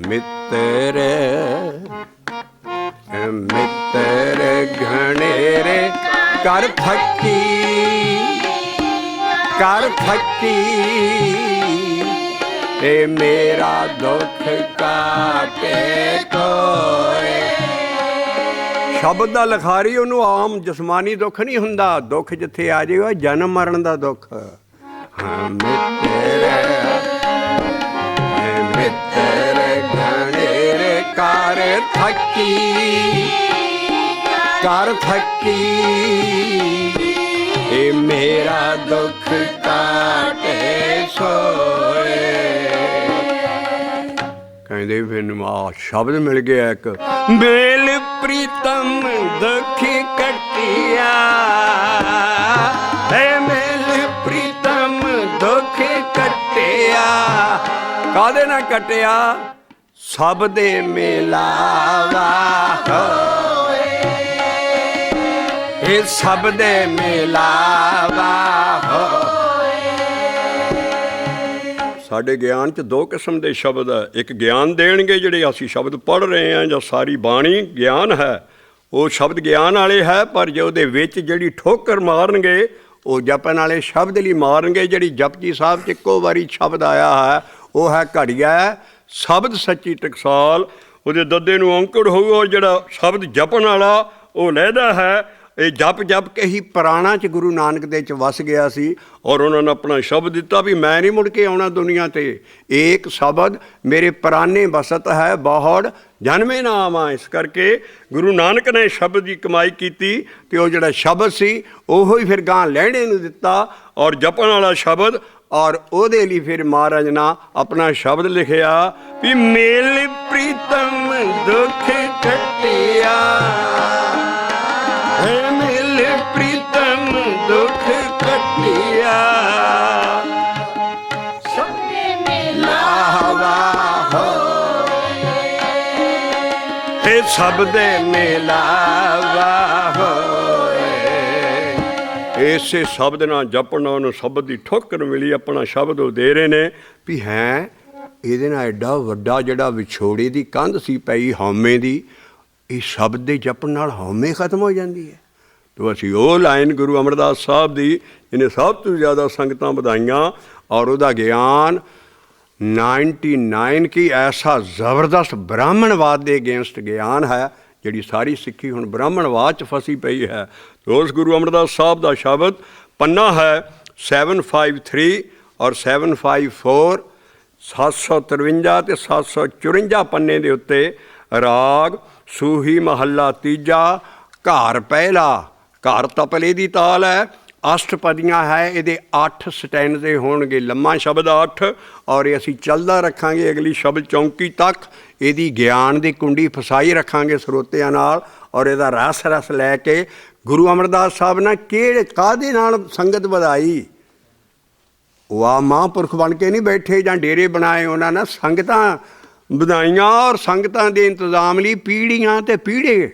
ਮਿੱਤਰ ਮਿੱਤਰ ਘਣੇਰੇ ਕਰ ਥੱਕੀ ਤੇ ਮੇਰਾ ਦੁੱਖ ਕਾਟੇ ਕੋਏ ਸ਼ਬਦ ਦਾ ਲਿਖਾਰੀ ਉਹਨੂੰ ਆਮ ਜਸਮਾਨੀ ਦੁੱਖ ਨਹੀਂ ਹੁੰਦਾ ਦੁੱਖ ਜਿੱਥੇ ਆ ਜਾਏਗਾ ਜਨਮ ਮਰਨ ਦਾ ਦੁੱਖ ਮਿੱਤਰ ਘਣੇਰੇ ਕਰ ਥੱਕੀ ਇਹ ਮੇਰਾ ਦੁੱਖ ਕਾਟੇ ਸੋਏ ਕਹਿੰਦੇ ਮੈਨੂੰ ਆ ਸ਼ਬਦ ਮਿਲ ਗਿਆ ਇੱਕ ਮੇਲ ਪ੍ਰੀਤਮ ਦੁੱਖ ਕੱਟਿਆ ਕਾਹਦੇ ਨਾਲ ਕਟਿਆ ਸਭ ਦੇ ਮਿਲਾਵਾ ਹੋਏ, ਇਹ ਸਭ ਦੇ ਮਿਲਾਵਾ ਹੋਏ। ਸਾਡੇ ਗਿਆਨ 'ਚ ਦੋ ਕਿਸਮ ਦੇ ਸ਼ਬਦ ਹੈ। ਇੱਕ ਗਿਆਨ ਦੇਣਗੇ ਜਿਹੜੇ ਅਸੀਂ ਸ਼ਬਦ ਪੜ੍ਹ ਰਹੇ ਹਾਂ, ਜਾਂ ਸਾਰੀ ਬਾਣੀ ਗਿਆਨ ਹੈ, ਉਹ ਸ਼ਬਦ ਗਿਆਨ ਵਾਲੇ ਹੈ, ਪਰ ਜੇ ਉਹਦੇ ਵਿੱਚ ਜਿਹੜੀ ਠੋਕਰ ਮਾਰਨਗੇ ਉਹ ਜਪਣ ਵਾਲੇ ਸ਼ਬਦ ਲਈ ਮਾਰਨਗੇ। ਜਿਹੜੀ ਜਪਜੀ ਸਾਹਿਬ 'ਚ ਇੱਕੋ ਵਾਰੀ ਸ਼ਬਦ ਆਇਆ ਹੈ ਉਹ ਹੈ ਘੜੀਆ ਸ਼ਬਦ ਸੱਚੀ ਟਕਸਾਲ। ਉਹਦੇ ਦੱਦੇ ਨੂੰ ਔਂਕੜ ਹੋਊ, ਔਰ ਜਿਹੜਾ ਸ਼ਬਦ ਜਪਣ ਵਾਲਾ ਉਹ ਲਹਿਦਾ ਹੈ। ਇਹ ਜਪ ਜਪ ਕੇ ਹੀ ਪੁਰਾਣਾ 'ਚ ਗੁਰੂ ਨਾਨਕ ਦੇ 'ਚ ਵਸ ਗਿਆ ਸੀ, ਔਰ ਉਹਨਾਂ ਨੇ ਆਪਣਾ ਸ਼ਬਦ ਦਿੱਤਾ ਵੀ ਮੈਂ ਨਹੀਂ ਮੁੜ ਕੇ ਆਉਣਾ ਦੁਨੀਆ 'ਤੇ। ਏਕ ਸ਼ਬਦ ਮੇਰੇ ਪੁਰਾਣੇ ਬਸਤ ਹੈ, ਬਹੁੜ ਜਨਮੇ ਨਾ ਆਵਾਂ। ਇਸ ਕਰਕੇ ਗੁਰੂ ਨਾਨਕ ਨੇ ਸ਼ਬਦ ਦੀ ਕਮਾਈ ਕੀਤੀ, ਅਤੇ ਉਹ ਜਿਹੜਾ ਸ਼ਬਦ ਸੀ ਉਹੋ ਹੀ ਫਿਰ ਗਾਂ ਲਹਿਣੇ ਨੂੰ ਦਿੱਤਾ, ਔਰ ਜਪਣ ਵਾਲਾ ਸ਼ਬਦ। ਔਰ ਉਹਦੇ ਲਈ ਫਿਰ ਮਹਾਰਾਜ ਨੇ ਆਪਣਾ ਸ਼ਬਦ ਲਿਖਿਆ ਵੀ ਮੇਲ ਪ੍ਰੀਤਮ ਦੁੱਖ ਕੱਟਿਆ, ਮਿਲ ਪ੍ਰੀਤਮ ਦੁੱਖ ਕੱਟਿਆ, ਸਭ ਦੇ ਮਿਲਾਵਾ ਹੋਏ, ਇਹ ਸਭ ਦੇ ਮਿਲਾਵਾ ਹੋਏ। ਇਸੇ ਸ਼ਬਦ ਨਾਲ ਜਪਣਾ ਉਹਨੂੰ ਸ਼ਬਦ ਦੀ ਠੋਕਰ ਮਿਲੀ। ਆਪਣਾ ਸ਼ਬਦ ਉਹ ਦੇ ਰਹੇ ਨੇ ਵੀ ਹੈ ਇਹਦੇ ਨਾਲ ਐਡਾ ਵੱਡਾ ਜਿਹੜਾ ਵਿਛੋੜੇ ਦੀ ਕੰਧ ਸੀ ਪਈ ਹਉਮੈ ਦੀ, ਇਹ ਸ਼ਬਦ ਦੇ ਜਪਣ ਨਾਲ ਹਉਮੈ ਖਤਮ ਹੋ ਜਾਂਦੀ ਹੈ। ਤੋ ਅਸੀਂ ਉਹ ਲਾਈਨ ਗੁਰੂ ਅਮਰਦਾਸ ਸਾਹਿਬ ਦੀ ਜਿਹਨੇ ਸਭ ਤੋਂ ਜ਼ਿਆਦਾ ਸੰਗਤਾਂ ਵਧਾਈਆਂ, ਔਰ ਉਹਦਾ ਗਿਆਨ 99 ਕੀ ਐਸਾ ਜ਼ਬਰਦਸਤ ਬ੍ਰਾਹਮਣਵਾਦ ਦੇ ਅਗੇਂਸਟ ਗਿਆਨ ਹੈ, ਜਿਹੜੀ ਸਾਰੀ ਸਿੱਖੀ ਹੁਣ ਬ੍ਰਾਹਮਣਵਾਦ 'ਚ ਫਸੀ ਪਈ ਹੈ। ਉਸ ਗੁਰੂ ਅਮਰਦਾਸ ਸਾਹਿਬ ਦਾ ਸ਼ਬਦ ਪੰਨਾ ਹੈ 753 ਔਰ 754, 753 ਅਤੇ 754 ਪੰਨੇ ਦੇ ਉੱਤੇ। ਰਾਗ ਸੂਹੀ ਮਹੱਲਾ ਤੀਜਾ, ਘਰ ਪਹਿਲਾ। ਘਰ ਤਪਲੇ ਦੀ ਤਾਲ ਹੈ, ਅਸ਼ਟਪਦੀਆਂ ਹੈ, ਇਹਦੇ 8 ਸਟੈਂਡੇ ਹੋਣਗੇ। ਲੰਮਾ ਸ਼ਬਦ 8, ਔਰ ਇਹ ਅਸੀਂ ਚੱਲਦਾ ਰੱਖਾਂਗੇ ਅਗਲੀ ਸ਼ਬਦ ਚੌਂਕੀ ਤੱਕ। ਇਹਦੀ ਗਿਆਨ ਦੀ ਕੁੰਡੀ ਫਸਾਈ ਰੱਖਾਂਗੇ ਸਰੋਤਿਆਂ ਨਾਲ, ਔਰ ਇਹਦਾ ਰਸ ਰਸ ਲੈ ਕੇ ਗੁਰੂ ਅਮਰਦਾਸ ਸਾਹਿਬ ਨੇ ਕਿਹੜੇ ਕਾਹਦੇ ਨਾਲ ਸੰਗਤ ਵਧਾਈ। ਉਹ ਆ ਮਹਾਂਪੁਰਖ ਬਣ ਕੇ ਨਹੀਂ ਬੈਠੇ ਜਾਂ ਡੇਰੇ ਬਣਾਏ, ਉਹਨਾਂ ਨੇ ਸੰਗਤਾਂ ਵਧਾਈਆਂ, ਔਰ ਸੰਗਤਾਂ ਦੇ ਇੰਤਜ਼ਾਮ ਲਈ ਪੀੜ੍ਹੀਆਂ ਤੇ ਪੀੜ੍ਹੇ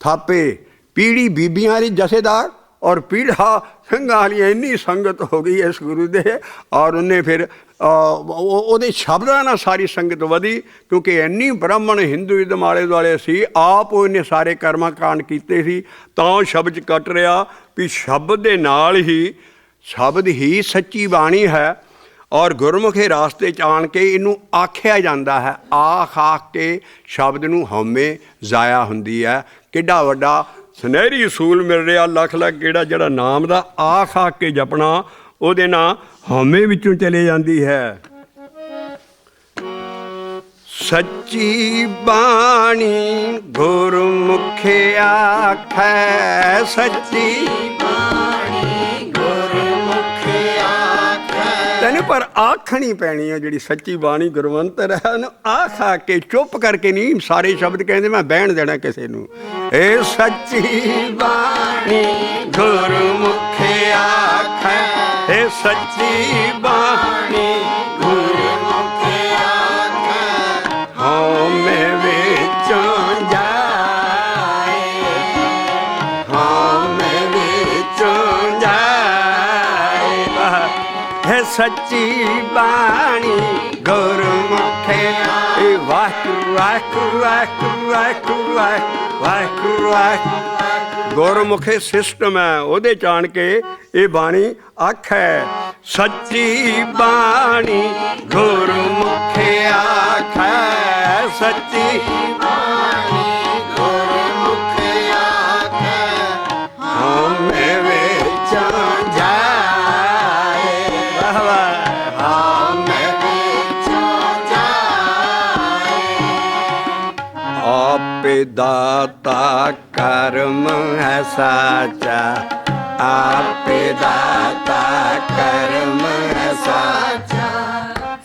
ਥਾਪੇ। ਪੀੜ੍ਹੀ ਬੀਬੀਆਂ ਦੀ ਜਥੇਦਾਰ, ਔਰ ਪੀੜ੍ਹਾ ਸਿੰਘਾਂ ਵਾਲੀ ਇੰਨੀ ਸੰਗਤ ਹੋ ਗਈ ਇਸ ਗੁਰੂ ਦੇ, ਔਰ ਉਹਨੇ ਫਿਰ ਉਹਦੇ ਸ਼ਬਦਾਂ ਨਾਲ ਸਾਰੀ ਸੰਗਤ ਵਧੀ, ਕਿਉਂਕਿ ਇੰਨੀ ਬ੍ਰਾਹਮਣ ਹਿੰਦੂਇਜ਼ਮ ਆਲੇ ਦੁਆਲੇ ਸੀ। ਆਪ ਉਹਨੇ ਸਾਰੇ ਕਰਮਾਂ ਕਾਂਡ ਕੀਤੇ ਸੀ, ਤਾਂ ਉਹ ਸ਼ਬਦ ਕੱਟ ਰਿਹਾ ਵੀ ਸ਼ਬਦ ਦੇ ਨਾਲ ਹੀ, ਸ਼ਬਦ ਹੀ ਸੱਚੀ ਬਾਣੀ ਹੈ। ਔਰ ਗੁਰਮੁਖੇ ਰਾਸਤੇ 'ਚ ਆਣ ਕੇ ਇਹਨੂੰ ਆਖਿਆ ਜਾਂਦਾ ਹੈ। ਆਖ ਆਖ ਕੇ ਸ਼ਬਦ ਨੂੰ ਹਉਮੈ ਜ਼ਾਇਆ ਹੁੰਦੀ ਹੈ। ਕਿੱਡਾ ਵੱਡਾ ਸੁਨਹਿਰੀ ਅਸੂਲ ਮਿਲ ਰਿਹਾ, ਲੱਖ ਲੱਖ ਗੇੜਾ ਜਿਹੜਾ ਨਾਮ ਦਾ ਆਖ ਆਖ ਕੇ ਜਪਣਾ, ਉਹਦੇ ਨਾਲ ਹਉਮੈ ਵਿੱਚੋਂ ਚਲੇ ਜਾਂਦੀ ਹੈ। ਸੱਚੀ ਬਾਣੀ ਗੁਰਮੁਖੇ ਆਖੈ, ਸੱਚੀ ਬਾਣੀ ਗੁਰਮੁਖੇ ਆਖੈ। ਤੈਨੂੰ ਪਰ ਆਖਣੀ ਪੈਣੀ ਹੈ, ਜਿਹੜੀ ਸੱਚੀ ਬਾਣੀ ਗੁਰਮੰਤਰ ਹੈ ਉਹਨੂੰ ਆਖ ਆ ਕੇ, ਚੁੱਪ ਕਰਕੇ ਨਹੀਂ ਸਾਰੇ ਸ਼ਬਦ ਕਹਿੰਦੇ ਮੈਂ ਬਹਿਣ ਦੇਣਾ ਕਿਸੇ ਨੂੰ। ਇਹ ਸੱਚੀ ਬਾਣੀ ਗੁਰਮੁਖੇ ਆਖੈ, ਇਹ ਸੱਚੀ ਬਾਣੀ ਗੁਰਮੁਖੇ ਆਖੈ, ਹਉਮੈ ਵਿੱਚੋਂ ਜਾਏ, ਹਉਮੈ ਵਿੱਚੋਂ ਜਾਏ। ਇਹ ਸੱਚੀ ਬਾਣੀ ਗੁਰਮੁਖੇ, ਇਹ ਵਾਹਿਗੁਰੂ ਵਾਹਿਗੁਰੂ ਵਾਹਿਗੁਰੂ ਵਾਹਿਗੁਰੂ ਵਾਹਿਗੁਰੂ ਵਾਹਿਗੁਰੂ। ਗੁਰਮੁਖੇ ਸਿਸਟਮ ਹੈ, ਉਹਦੇ ਜਾਣ ਕੇ ਇਹ ਬਾਣੀ ਆਖੈ। ਸੱਚੀ ਬਾਣੀ ਗੁਰਮੁਖੇ ਆਖੈ, ਸੱਚੀ ਬਾਣੀ ਗੁਰਮੁਖੇ ਆਖੈ, ਹਉਮੈ ਵਿੱਚੋਂ ਜਾਏ। ਵਾਹ ਵਾਹ, ਹਉਮੈ ਵਿੱਚੋਂ ਜਾਏ। ਆਪੇ ਦਾਤਾ ਕਰਮ ਹੈ ਸਾਚਾ, ਆਪੇ ਦਾਤਾ ਕਰਮ ਹੈ ਸਾਚਾ,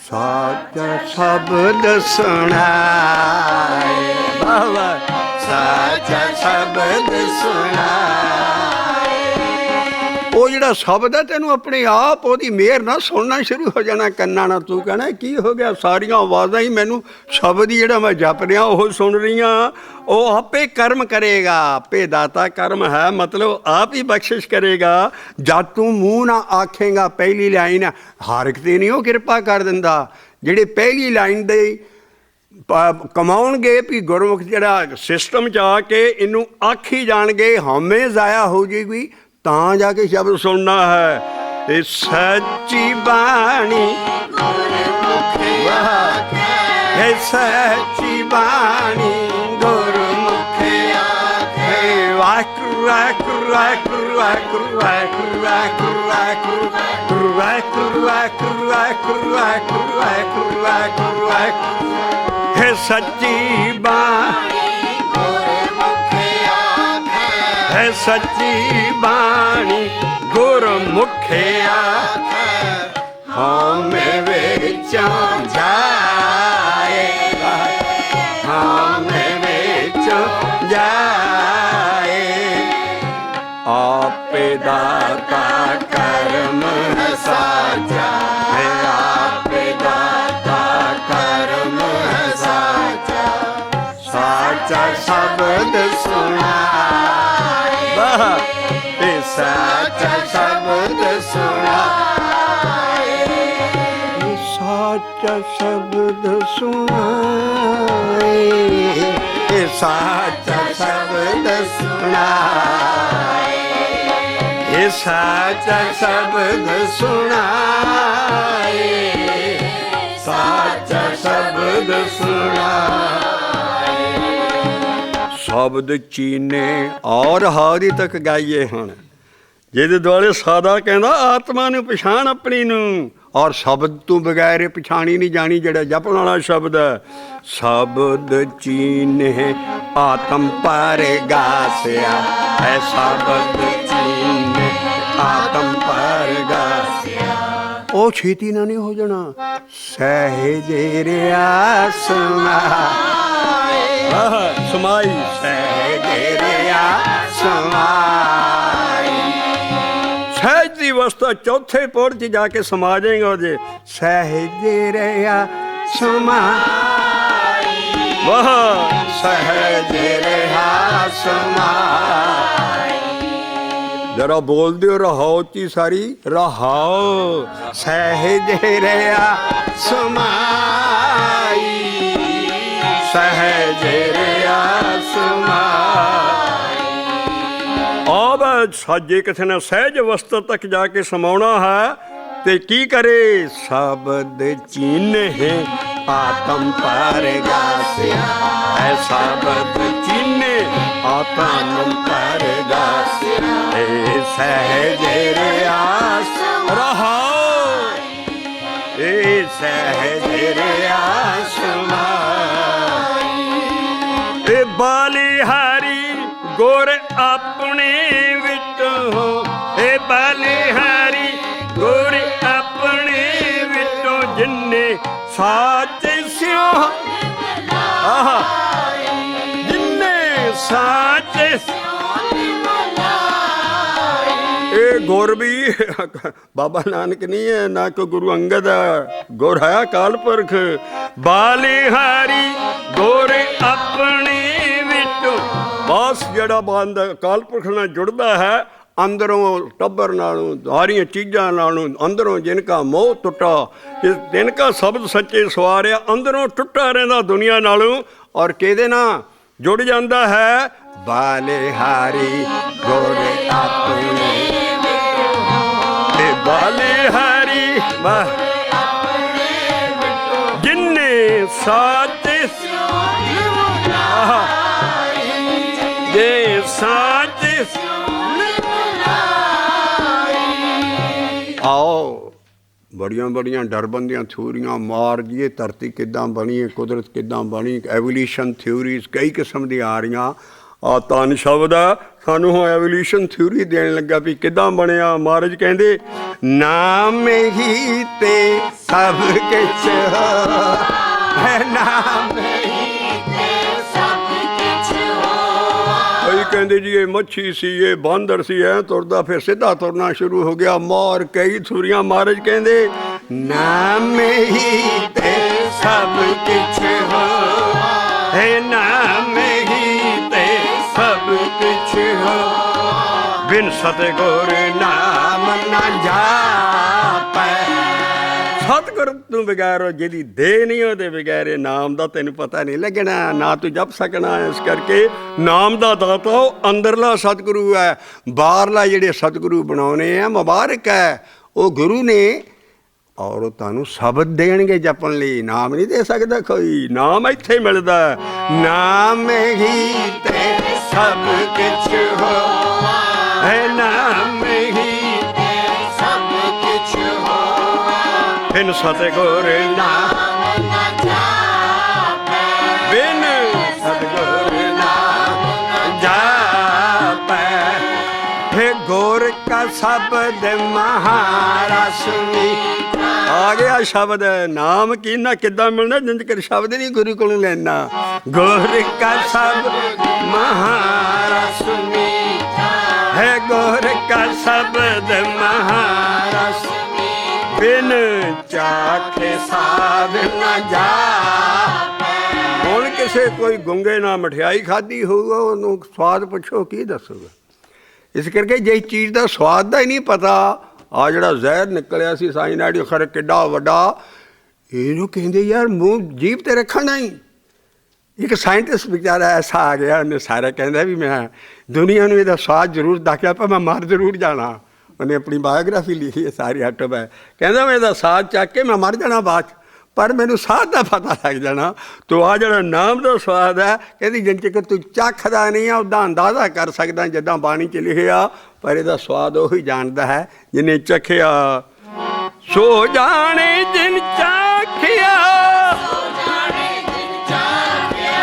ਸਾਚਾ ਸ਼ਬਦ ਸੁਣਾਏ। ਬਾਬਾ ਸਾਚਾ ਸ਼ਬਦ ਸੁਣਾਏ। ਉਹ ਜਿਹੜਾ ਸ਼ਬਦ ਹੈ ਤੈਨੂੰ ਆਪਣੇ ਆਪ ਉਹਦੀ ਮਿਹਰ ਨਾਲ ਸੁਣਨਾ ਸ਼ੁਰੂ ਹੋ ਜਾਣਾ ਕੰਨਾਂ ਨਾਲ। ਤੂੰ ਕਹਿਣਾ ਕੀ ਹੋ ਗਿਆ, ਸਾਰੀਆਂ ਆਵਾਜ਼ਾਂ ਹੀ ਮੈਨੂੰ ਸ਼ਬਦ ਹੀ ਜਿਹੜਾ ਮੈਂ ਜਪ ਰਿਹਾ ਉਹ ਸੁਣ ਰਹੀਆਂ। ਉਹ ਆਪੇ ਕਰਮ ਕਰੇਗਾ, ਆਪੇ ਦਾਤਾ ਕਰਮ ਹੈ, ਮਤਲਬ ਆਪ ਹੀ ਬਖਸ਼ਿਸ਼ ਕਰੇਗਾ। ਜਦ ਤੂੰ ਮੂੰਹ ਨਾ ਆਖੇਗਾ ਪਹਿਲੀ ਲਾਈਨ, ਹਰ ਇੱਕ 'ਤੇ ਨਹੀਂ ਉਹ ਕਿਰਪਾ ਕਰ ਦਿੰਦਾ। ਜਿਹੜੇ ਪਹਿਲੀ ਲਾਈਨ ਦੇ ਕਮਾਉਣਗੇ ਵੀ ਗੁਰਮੁਖ ਜਿਹੜਾ ਸਿਸਟਮ 'ਚ ਆ ਕੇ ਇਹਨੂੰ ਆਖੀ ਜਾਣਗੇ, ਹਉਮੈ ਜ਼ਾਇਆ ਹੋ ਜਾਏਗੀ, ਤਾਂ ਜਾ ਕੇ ਸ਼ਬਦ ਸੁਣਨਾ ਹੈ। ਇਹ ਸੱਚੀ ਬਾਣੀ ਗੁਰਮੁਖੇ ਆਖੇ, ਇਹ ਸੱਚੀ ਬਾਣੀ ਗੁਰਮੁਖੇ ਆਖੇ। ਵਾਹਿਗੁਰੂ ਵਾਹਿਗੁਰੂ ਵਾਹਿਗੁਰੂ ਵਾਹਿਗੁਰੂ ਵਾਹਿਗੁਰੂ ਵਾਹਿਗੁਰੂ ਵਾਹਿਗੁਰੂ ਵਾਹਿਗੁਰੂ ਵਾਹਿਗੁਰੂ ਵਾਹਿਗੁਰੂ ਵਾਹਿਗੁਰੂ ਵਾਹਿਗੁਰੂ ਵਾਹਿਗੁਰੂ ਵਾਹਿਗੁਰੂ। ਹੈ ਸੱਚੀ ਬਾਣੀ ਗੁਰਮੁਖੇ ਆਖੇ, ਹੈ ਸੱਚੀ ਬਾਣੀ ਗੁਰਮੁਖੇ ਆਖੇ। ਹਉਮੈ ਵਿੱਚੋਂ ਜਾਏਗਾ, ਹਉਮੈ ਵਿੱਚੋਂ ਜਾਏ। ਆਪੇ ਦਾਤਾ ਕਰਮ ਹੈ ਸਾਚਾ, ਹੈ ਆਪੇ ਦਾਤਾ ਕਰਮ ਹੈ ਸਾਚਾ। ਸਾਚਾ ਸ਼ਬਦ ਸੁਣਾਏ, ਇਹ ਸਾਚਾ ਸ਼ਬਦ ਸੁਣਾਏ, ਸਾਚਾ ਸ਼ਬਦ ਸੁਣਾਏ, ਇਹ ਸਾਚਾ ਸ਼ਬਦ ਸੁਣਾਏ, ਇਹ ਸਾਚਾ ਸ਼ਬਦ ਸੁਣਾਏ, ਸਾਚਾ ਸ਼ਬਦ ਸੁਣਾਏ। ਸ਼ਬਦ ਚੀਨੇ ਔਰ ਹਾਰੀ ਤੱਕ ਗਾਈਏ ਹੁਣ। ਜਿਹਦੇ ਦੁਆਲੇ ਸਾਦਾ ਕਹਿੰਦਾ ਆਤਮਾ ਨੂੰ ਪਛਾਣ ਆਪਣੀ ਨੂੰ, ਔਰ ਸ਼ਬਦ ਤੋਂ ਬਗੈਰ ਪਛਾਣੀ ਨਹੀਂ ਜਾਣੀ, ਜਿਹੜਾ ਜਪਣ ਵਾਲਾ ਸ਼ਬਦ ਹੈ। ਸ਼ਬਦ ਚੀਨੇ ਆਤਮ ਪਰ ਗਾਸਿਆ, ਹੈ ਸ਼ਬਦ ਚੀਨੇ ਆਤਮ ਪਰ ਗਾਸਿਆ। ਉਹ ਛੇਤੀ ਨਾਲ ਨਹੀਂ ਹੋ ਜਾਣਾ। ਸਹਿਜੇ ਰਿਆ ਸਮਾਈ, ਸਮਾਈ ਸਹਿਜੇ ਰਿਆ ਸਮਾਈ। ਸਹਿਜ ਦੀ ਅਵਸਥਾ ਚੌਥੇ ਪੌੜ 'ਚ ਜਾ ਕੇ ਸਮਾ ਜਾਏਗਾ ਉਹਦੇ। ਸਹਿਜੇ ਰਿਆ ਸਮਾਈ, ਵਾਹ ਸਹਿਜੇ ਰਿਆ ਸਮਾਈ। ਜਰਾ ਬੋਲਦੇ ਹੋ ਰਹਾਓ ਤੀ ਸਾਰੀ, ਰਹਾਓ ਸਹਿਜੇ ਰਿਆ ਸਮਾਈ, ਸਹਿਜੇ ਰਿਆ ਸਮਾਈ। ਆਬ ਸਾਜੇ ਕਿਸੇ ਨੇ ਸਹਿਜ ਅਵਸਥਾ ਤੱਕ ਜਾ ਕੇ ਸਮਾਉਣਾ ਹੈ ਤੇ ਕੀ ਕਰੇ? ਸ਼ਬਦ ਚੀਨੇ ਆਤਮ ਪਰ ਗਾਸਿਆ, ਹੈ ਸ਼ਬਦ ਚੀਨੇ ਆਤਮ ਪਰ ਗਾਸਿਆ। ਇਹ ਸਹਿਜੇ ਰਿਆ ਰਹਾਓ, ਇਹ ਸਹਿਜੇ ਰਿਆ ਸਮਾਈ। ਇਹ ਬਲਿਹਾਰੀ ਗੁਰ ਆਪਣੇ ਵਿੱਚੋਂ, ਇਹ ਬਲਿਹਾਰੀ ਗੁਰ ਆਪਣੇ ਵਿੱਚੋਂ, ਜਿੰਨੇ ਸਾਚੇ ਸਿਓ, ਜਿੰਨੇ ਸਾਚੇ। ਇਹ ਗੁਰ ਵੀ ਬਾਬਾ ਨਾਨਕ ਨਹੀਂ ਹੈ, ਨਾ ਕੋਈ ਗੁਰੂ ਅੰਗਦ ਹੈ, ਗੁਰ ਹੈ ਅਕਾਲ ਪੁਰਖ। ਬਲਿਹਾਰੀ ਗੁਰ ਆਪਣੇ ਵਿੱਚੋਂ, ਬਸ ਜਿਹੜਾ ਬੰਦ ਅਕਾਲ ਪੁਰਖ ਨਾਲ ਜੁੜਦਾ ਹੈ, ਅੰਦਰੋਂ ਟੱਬਰ ਨਾਲੋਂ, ਸਾਰੀਆਂ ਚੀਜ਼ਾਂ ਨਾਲੋਂ, ਅੰਦਰੋਂ ਜਿਨਕਾ ਮੋਹ ਟੁੱਟਾ, ਇਸ ਤਿਨਕਾ ਸ਼ਬਦ ਸੱਚੇ ਸਵਾਰਿਆ, ਅੰਦਰੋਂ ਟੁੱਟਾ ਰਹਿੰਦਾ ਦੁਨੀਆ ਨਾਲੋਂ। ਔਰ ਕਿਹਦੇ ਨਾਲ ਜੁੜ ਜਾਂਦਾ ਹੈ? ਬਲਿਹਾਰੀ ਗੁਰ ਆਪਣੇ, ਇਹ ਬਲਿਹਾਰੀ ਜਿੰਨੇ ਸਾਚੇ, ਜੇ ਸਾਚੇ। ਆਓ ਬੜੀਆਂ ਬੜੀਆਂ ਡਰਬੰਦੀਆਂ ਥਿਊਰੀਆਂ ਮਾਰ ਜੀਏ, ਧਰਤੀ ਕਿੱਦਾਂ ਬਣੀ ਹੈ, ਕੁਦਰਤ ਕਿੱਦਾਂ ਬਣੀ, ਐਵੋਲਿਊਸ਼ਨ ਥਿਊਰੀਜ਼ ਕਈ ਕਿਸਮ ਦੀਆਂ ਆ ਰਹੀਆਂ। ਆ ਧੰਨ ਸ਼ਬਦ ਆ ਸਾਨੂੰ ਹੁਣ ਐਵੋਲਿਊਸ਼ਨ ਥਿਊਰੀ ਦੇਣ ਲੱਗਾ ਵੀ ਕਿੱਦਾਂ ਬਣਿਆ। ਮਹਾਰਾਜ ਕਹਿੰਦੇ ਨਾਮ ਹੀ ਤੇ ਸਭ ਕੁਛ ਹੈ, ਨਾਮ ਹੀ ਤੇ ਸਭ ਕੁਛ। ਕੋਈ ਕਹਿੰਦੇ ਜੀ ਇਹ ਮੱਛੀ ਸੀ, ਇਹ ਬਾਂਦਰ ਸੀ, ਐ ਤੁਰਦਾ, ਫਿਰ ਸਿੱਧਾ ਤੁਰਨਾ ਸ਼ੁਰੂ ਹੋ ਗਿਆ। ਮਾਰ ਕਈ ਥੁਰੀਆਂ। ਮਹਾਰਾਜ ਕਹਿੰਦੇ ਨਾਮ ਹੀ ਤੇ ਸਭ ਕੁਛ ਹੋ, ਹੈ ਨਾਮ ਹੀ ਤੇ ਸਭ ਕੁਛ ਹੋ, ਬਿਨ ਸਤਿਗੁਰ ਨਾਮ ਨਾ ਜਾਪੈ। ਸਤਿਗੁਰ ਤੋਂ ਬਗੈਰ ਜਿਹਦੀ ਦੇਹ ਨਹੀਂ, ਉਹਦੇ ਬਗੈਰ ਨਾਮ ਦਾ ਤੈਨੂੰ ਪਤਾ ਨਹੀਂ ਲੱਗਣਾ, ਨਾ ਤੂੰ ਜਪ ਸਕਣਾ। ਇਸ ਕਰਕੇ ਨਾਮ ਦਾ ਦਾਤਾ ਉਹ ਅੰਦਰਲਾ ਸਤਿਗੁਰੂ ਹੈ। ਬਾਹਰਲਾ ਜਿਹੜੇ ਸਤਿਗੁਰੂ ਬਣਾਉਣੇ ਆ, ਮੁਬਾਰਕ ਹੈ, ਉਹ ਗੁਰੂ ਨੇ, ਔਰ ਉਹ ਤੁਹਾਨੂੰ ਸ਼ਬਦ ਦੇਣਗੇ ਜਪਣ ਲਈ। ਨਾਮ ਨਹੀਂ ਦੇ ਸਕਦਾ ਕੋਈ, ਨਾਮ ਇੱਥੇ ਮਿਲਦਾ। ਨਾਮ ਹੀ ਤੇ ਸਭ ਕੁਛ ਹੋ, ਹੈ ਨਾਮ ਹੀ ਤੇ ਸਭ ਕੁਛ ਹੋ, ਬਿਨ ਸਤਿਗੁਰ ਨਾਮ ਨਾ ਜਾਪੈ, ਬਿਨ ਸਤਿਗੁਰ ਨਾਮ ਨਾ ਜਾਪੈ। ਹੈ ਗੁਰ ਕਾ ਸ਼ਬਦ ਮਹਾਰਸ ਮੀਠਾ। ਆ ਗਿਆ ਸ਼ਬਦ। ਨਾਮ ਕਿੰਨਾ ਕਿੱਦਾਂ ਮਿਲਣਾ, ਜਿੰਦ ਕਰ ਸ਼ਬਦ ਨਹੀਂ ਗੁਰੂ ਕੋਲੋਂ ਲੈਣਾ। ਗੁਰ ਕਾ ਸ਼ਬਦ ਮਹਾਰਸ ਮੀਠਾ, ਹੈ ਗੁਰ ਕਾ ਸ਼ਬਦ ਮਹਾਰਸ, ਬਿਨ ਚਾਖੇ ਸਾਧ ਨਾ ਜਾਪੈ। ਹੁਣ ਕਿਸੇ ਕੋਈ ਗੁੰਗੇ ਨਾਲ ਮਠਿਆਈ ਖਾਧੀ ਹੋਊਗਾ, ਉਹਨੂੰ ਸਵਾਦ ਪੁੱਛੋ ਕੀ ਦੱਸੂਗਾ। ਇਸ ਕਰਕੇ ਜੇ ਚੀਜ਼ ਦਾ ਸਵਾਦ ਦਾ ਹੀ ਨਹੀਂ ਪਤਾ, ਆ ਜਿਹੜਾ ਜ਼ਹਿਰ ਨਿਕਲਿਆ ਸੀ ਸਾਇਨਾਈਡ ਖਰੇ ਕਿੱਡਾ ਵੱਡਾ, ਇਹਨੂੰ ਕਹਿੰਦੇ ਯਾਰ ਮੂੰਹ ਜੀਭ ਤੇ ਰੱਖਣਾ ਹੀ। ਇੱਕ ਸਾਇੰਟਿਸਟ ਵਿਚਾਰਾ ਐਸਾ ਆ ਗਿਆ, ਉਹਨੇ ਸਾਰਾ ਕਹਿੰਦਾ ਵੀ ਮੈਂ ਦੁਨੀਆ ਨੂੰ ਇਹਦਾ ਸਵਾਦ ਜ਼ਰੂਰ ਦੱਸਿਆ, ਪਰ ਮੈਂ ਮਰ ਜ਼ਰੂਰ ਜਾਣਾ। ਉਹਨੇ ਆਪਣੀ ਬਾਇਓਗ੍ਰਾਫੀ ਲਿਖੀ ਹੈ ਸਾਰੀ ਆਟੋਬਾਇ। ਕਹਿੰਦਾ ਮੈਂ ਇਹਦਾ ਸਾਥ ਚੱਕ ਕੇ ਮੈਂ ਮਰ ਜਾਣਾ ਬਾਅਦ 'ਚ, ਪਰ ਮੈਨੂੰ ਸਾਥ ਦਾ ਪਤਾ ਲੱਗ ਜਾਣਾ। ਤੋ ਆ ਜਿਹੜਾ ਨਾਮ ਦਾ ਸਵਾਦ ਹੈ, ਕਹਿੰਦੀ ਜਿੰਨ ਚਿਰ ਤੂੰ ਚੱਖਦਾ ਨਹੀਂ ਆ ਉੱਦਾਂ ਅੰਦਾਜ਼ਾ ਕਰ ਸਕਦਾ ਜਿੱਦਾਂ ਬਾਣੀ 'ਚ ਲਿਖਿਆ, ਪਰ ਇਹਦਾ ਸਵਾਦ ਉਹੀ ਜਾਣਦਾ ਹੈ ਜਿਹਨੇ ਚੱਖਿਆ। ਸੋ ਜਾਣੇ ਜਿਨ ਚਾਖਿਆ, ਸੋ ਜਾਣੇ ਜਿਨ ਚਾਖਿਆ,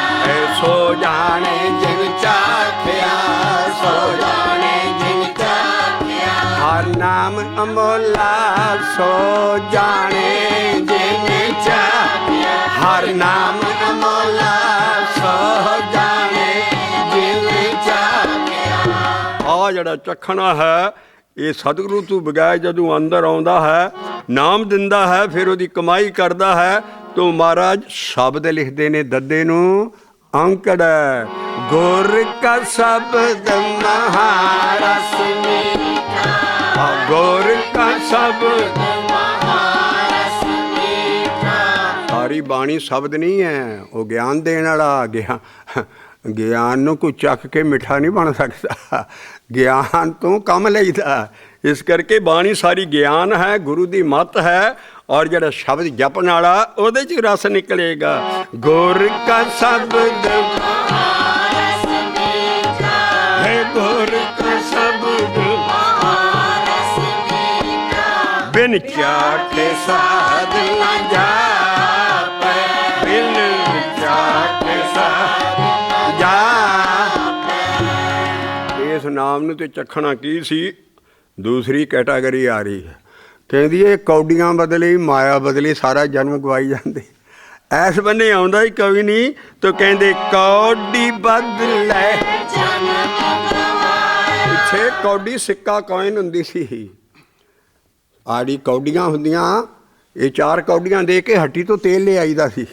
ਸੋ ਜਾਣੇ ਜਿਨ ਚਾਖਿਆ, ਸੋ ਜਾਣੇ ਜਿਨ ਚਾਖਿਆ। ਹਰ ਨਾਮ ਅਮੋਲਾ ਸੋ ਜਾਣੇ ਜਿਨ ਚਾਖਿਆ, ਹਰ ਨਾਮ ਅਮੋਲਾ ਸੋ ਜਾਣੇ ਜਿਨ ਚਾਖਿਆ। ਆ ਜਿਹੜਾ ਚੱਖਣਾ ਹੈ, ਇਹ ਸਤਿਗੁਰੂ ਤੋਂ ਬਗੈਰ ਜਦੋਂ ਅੰਦਰ ਆਉਂਦਾ ਹੈ, ਨਾਮ ਦਿੰਦਾ ਹੈ, ਫਿਰ ਉਹਦੀ ਕਮਾਈ ਕਰਦਾ ਹੈ। ਤੋ ਮਹਾਰਾਜ ਸ਼ਬਦ ਲਿਖਦੇ ਨੇ ਦੱਦੇ ਨੂੰ ਅੰਕੜ। ਗੁਰ ਕਾ ਸ਼ਬਦ ਮਹਾਰਸ ਮੀਠਾ, ਗੁਰ ਕਾ ਸ਼ਬਦ ਮਹਾਰਸ ਮੀਠਾ। ਸਾਰੀ ਬਾਣੀ ਸ਼ਬਦ ਨਹੀਂ ਹੈ, ਉਹ ਗਿਆਨ ਦੇਣ ਵਾਲਾ। ਗਿਆਨ ਨੂੰ ਕੋਈ ਚੱਕ ਕੇ ਮਿੱਠਾ ਨਹੀਂ ਬਣ ਸਕਦਾ, ਗਿਆਨ ਤੋਂ ਕੰਮ ਲਈਦਾ। ਇਸ ਕਰਕੇ ਬਾਣੀ ਸਾਰੀ ਗਿਆਨ ਹੈ, ਗੁਰੂ ਦੀ ਮੱਤ ਹੈ, ਔਰ ਜਿਹੜਾ ਸ਼ਬਦ ਜਪਣ ਵਾਲਾ ਉਹਦੇ 'ਚ ਰਸ ਨਿਕਲੇਗਾ। ਗੁਰ ਕਾ ਸ਼ਬਦ ਮਹਾਰਸ ਮੀਠਾ, ਹੈ ਗੁਰ ਕਾ ਸ਼ਬਦ ਮਹਾਰਸ ਮੀਠਾ, ਬਿਨ ਚਾਖੇ ਸਾਧ ਨਾ ਜਾਪੈ, ਬਿਨ ਚਾਖੇ ਸਾਧ ਨਾ ਜਾਪੈ। ਇਸ ਨਾਮ ਨੂੰ ਤੇ ਚੱਖਣਾ ਕੀ ਸੀ, ਦੂਸਰੀ ਕੈਟਾਗਰੀ ਆ ਰਹੀ ਹੈ। ਕਹਿੰਦੀ ਇਹ ਕੌਡੀਆਂ ਬਦਲੀ ਮਾਇਆ ਬਦਲੀ, ਸਾਰਾ ਜਨਮ ਗਵਾਈ ਜਾਂਦੇ। ਐਸ ਬੰਨੇ ਆਉਂਦਾ ਹੀ ਕਵੀ ਨਹੀਂ, ਤਾਂ ਕਹਿੰਦੇ ਕੌਡੀ ਬਦਲੇ ਜਨਮ ਗਵਾਇਆ। ਪਿੱਛੇ ਕੌਡੀ ਸਿੱਕਾ ਕੋਇਨ ਹੁੰਦੀ ਸੀ, ਆੜੀ ਕੌਡੀਆਂ ਹੁੰਦੀਆਂ, ਇਹ 4 ਕੌਡੀਆਂ ਦੇ ਕੇ ਹੱਟੀ ਤੋਂ ਤੇਲ ਲੈ ਆਈਦਾ ਸੀ,